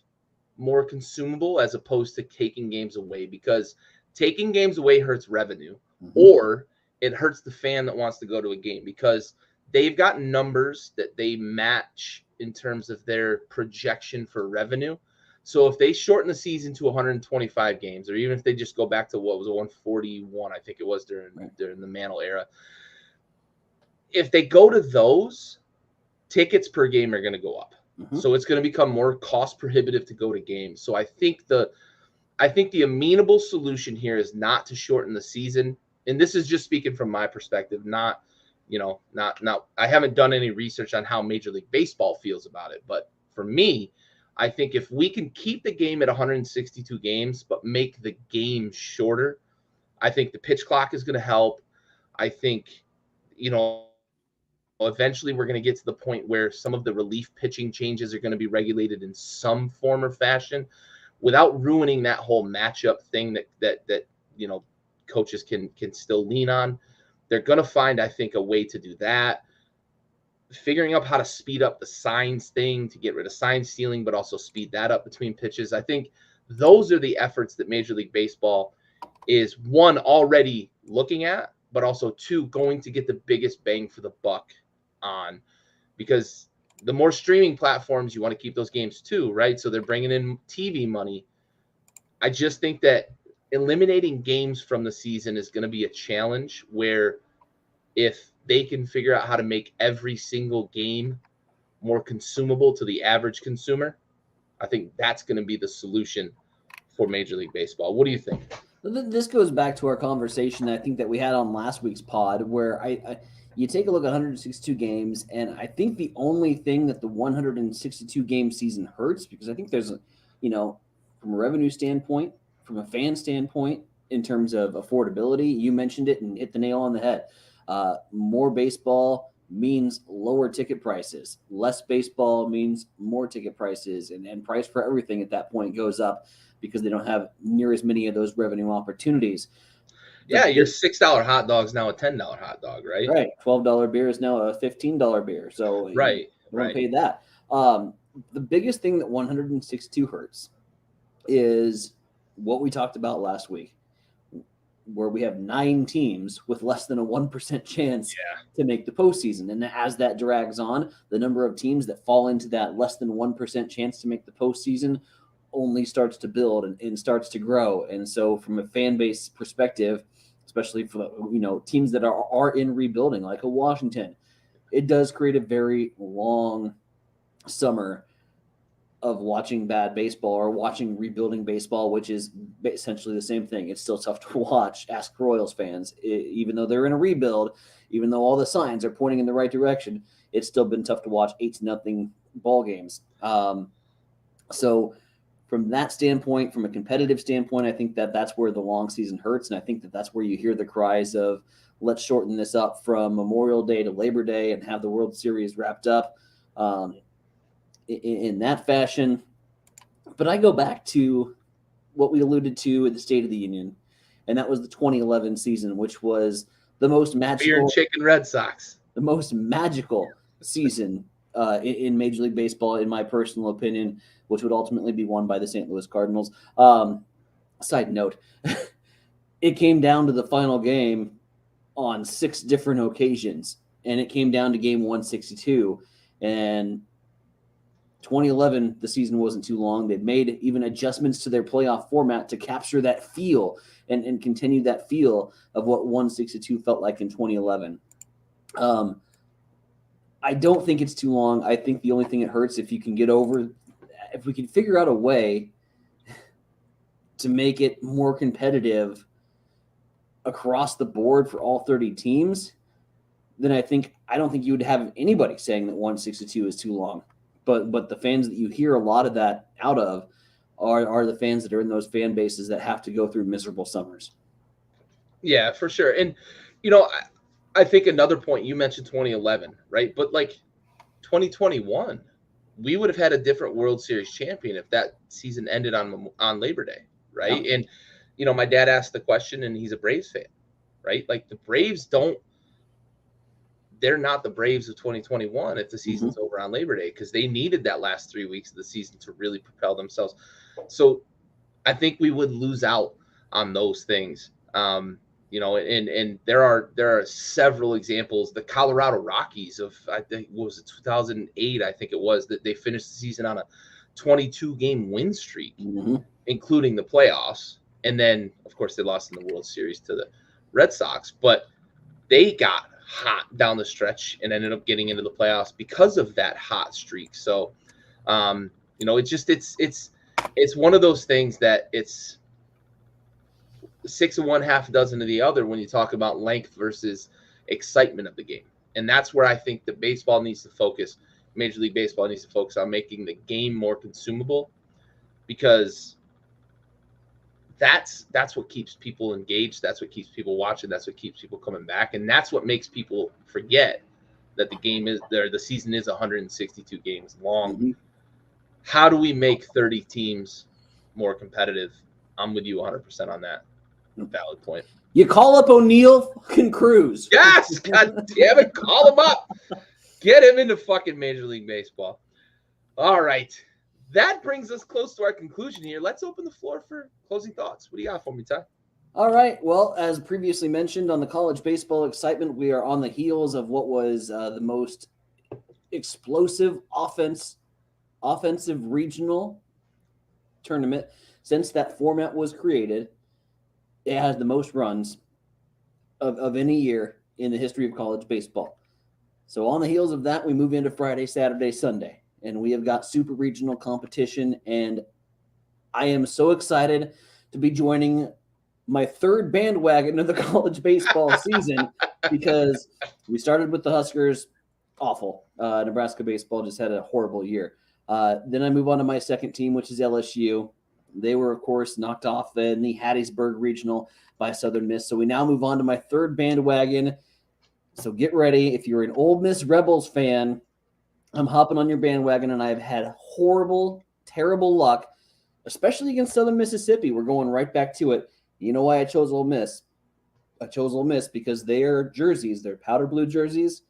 more consumable, as opposed to taking games away, because taking games away hurts revenue, or it hurts the fan that wants to go to a game, because they've got numbers that they match in terms of their projection for revenue. So if they shorten the season to 125 games, or even if they just go back to what was 141, I think it was during the Mantle era, if they go to those, tickets per game are going to go up. Mm-hmm. So it's going to become more cost prohibitive to go to games. So I think the amenable solution here is not to shorten the season. And this is just speaking from my perspective, not I haven't done any research on how Major League Baseball feels about it. But for me, I think if we can keep the game at 162 games, but make the game shorter, I think the pitch clock is going to help. I think, eventually we're going to get to the point where some of the relief pitching changes are going to be regulated in some form or fashion, without ruining that whole matchup thing that coaches can still lean on. They're going to find, I think, a way to do that. Figuring out how to speed up the signs thing to get rid of sign stealing, but also speed that up between pitches. I think those are the efforts that Major League Baseball is one, already looking at, but also two, going to get the biggest bang for the buck on, because the more streaming platforms, you want to keep those games too, right? So they're bringing in TV money. I just think that eliminating games from the season is going to be a challenge, where if they can figure out how to make every single game more consumable to the average consumer, I think that's going to be the solution for Major League Baseball. What do you think? This goes back to our conversation I think that we had on last week's pod, where you take a look at 162 games, and I think the only thing that the 162 game season hurts, because I think there's, from a revenue standpoint, from a fan standpoint, in terms of affordability, you mentioned it and hit the nail on the head. More baseball means lower ticket prices. Less baseball means more ticket prices, and price for everything at that point goes up because they don't have near as many of those revenue opportunities. Your $6 hot dog's now a $10 hot dog, right? Right. $12 beer is now a $15 beer. So right, you don't pay that. The biggest thing that 162 hurts is what we talked about last week, where we have 9 teams with less than a 1% chance to make the postseason. And as that drags on, the number of teams that fall into that less than 1% chance to make the postseason only starts to build and starts to grow. And so from a fan base perspective, especially for teams that are in rebuilding, like a Washington, it does create a very long summer of watching bad baseball or watching rebuilding baseball, which is essentially the same thing. It's still tough to watch. Ask Royals fans, even though they're in a rebuild, even though all the signs are pointing in the right direction, it's still been tough to watch 8-0 ball games. So from that standpoint, from a competitive standpoint, I think that that's where the long season hurts. And I think that that's where you hear the cries of, let's shorten this up from Memorial Day to Labor Day and have the World Series wrapped up in that fashion. But I go back to what we alluded to at the State of the Union, and that was the 2011 season, which was the most magical. Beer and chicken Red Sox. The most magical season in Major League Baseball, in my personal opinion, which would ultimately be won by the St. Louis Cardinals. Side note, it came down to the final game on 6 different occasions, and it came down to game 162. And 2011, the season wasn't too long. They'd made even adjustments to their playoff format to capture that feel and continue that feel of what 162 felt like in 2011. I don't think it's too long. I think the only thing it hurts, if we can figure out a way to make it more competitive across the board for all 30 teams, then I don't think you would have anybody saying that 162 is too long. But the fans that you hear a lot of that out of are the fans that are in those fan bases that have to go through miserable summers. Yeah, for sure. And, I think another point, you mentioned 2011, right? But like 2021, we would have had a different World Series champion if that season ended on Labor Day, right? Yeah. And, my dad asked the question, and he's a Braves fan, right? Like the Braves they're not the Braves of 2021 if the season's over on Labor Day, because they needed that last 3 weeks of the season to really propel themselves. So I think we would lose out on those things. And there are several examples. The Colorado Rockies of, I think, what was it, 2008, I think it was, that they finished the season on a 22-game win streak, including the playoffs. And then, of course, they lost in the World Series to the Red Sox. But they got hot down the stretch and ended up getting into the playoffs because of that hot streak. So, it's one of those things that it's 6 of one, half a dozen of the other when you talk about length versus excitement of the game. And that's where I think that baseball needs to focus. Major League Baseball needs to focus on making the game more consumable, because that's what keeps people engaged. That's what keeps people watching. That's what keeps people coming back. And that's what makes people forget that the season is 162 games long. How do we make 30 teams more competitive? I'm with you 100% on that. Valid point. You call up O'Neill fucking Cruz. Yes, God damn it, call him up. Get him into fucking Major League Baseball. All right, that brings us close to our conclusion here. Let's open the floor for closing thoughts. What do you got for me, Ty? All right. Well, as previously mentioned on the college baseball excitement, we are on the heels of what was the most explosive offensive regional tournament since that format was created. It has the most runs of any year in the history of college baseball. So on the heels of that, we move into Friday, Saturday, Sunday, and we have got super regional competition. And I am so excited to be joining my third bandwagon of the college baseball season because we started with the Huskers, awful. Nebraska baseball just had a horrible year. Then I move on to my second team, which is LSU. They were, of course, knocked off in the Hattiesburg Regional by Southern Miss. So we now move on to my third bandwagon. So get ready. If you're an Ole Miss Rebels fan, I'm hopping on your bandwagon, and I've had horrible, terrible luck, especially against Southern Mississippi. We're going right back to it. You know why I chose Ole Miss? I chose Ole Miss because their jerseys, their powder blue jerseys,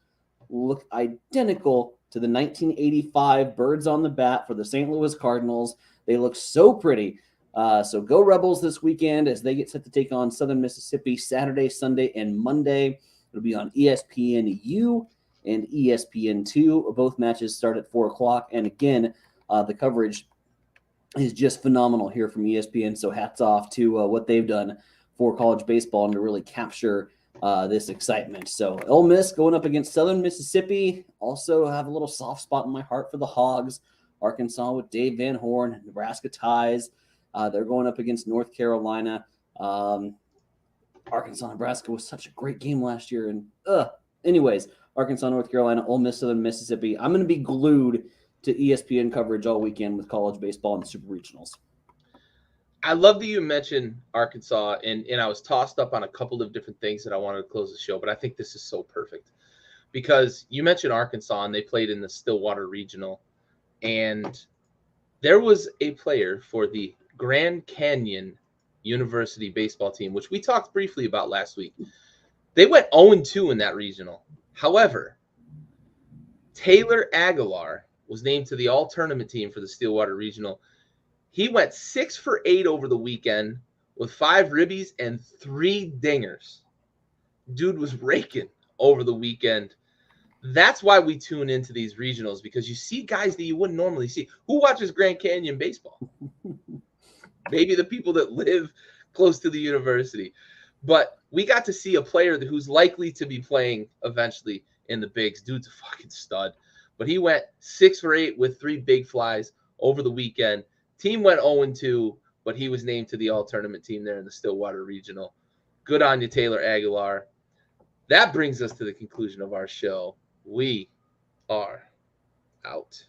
look identical to the 1985 birds on the bat for the St. Louis Cardinals. They look so pretty. So go Rebels this weekend as they get set to take on Southern Mississippi Saturday, Sunday, and Monday. It'll be on ESPNU and ESPN2. Both matches start at 4 o'clock. And again, the coverage is just phenomenal here from ESPN. So hats off to what they've done for college baseball and to really capture this excitement. So Ole Miss going up against Southern Mississippi. Also have a little soft spot in my heart for the Hogs. Arkansas with Dave Van Horn, Nebraska ties. They're going up against North Carolina. Arkansas, Nebraska was such a great game last year. And anyways, Arkansas, North Carolina, Ole Miss, Southern Mississippi. I'm going to be glued to ESPN coverage all weekend with college baseball and super regionals. I love that you mentioned Arkansas, and I was tossed up on a couple of different things that I wanted to close the show, but I think this is so perfect because you mentioned Arkansas, and they played in the Stillwater Regional, and there was a player for the Grand Canyon University baseball team, which we talked briefly about last week. They went 0-2 in that regional. However, Taylor Aguilar was named to the all-tournament team for the Stillwater Regional. He went 6 for 8 over the weekend with 5 ribbies and 3 dingers. Dude was raking over the weekend. That's why we tune into these regionals, because you see guys that you wouldn't normally see. Who watches Grand Canyon baseball? Maybe the people that live close to the university. But we got to see a player who's likely to be playing eventually in the bigs. Dude's a fucking stud. But he went 6 for 8 with 3 big flies over the weekend. Team went 0-2, but he was named to the all-tournament team there in the Stillwater Regional. Good on you, Taylor Aguilar. That brings us to the conclusion of our show. We are out.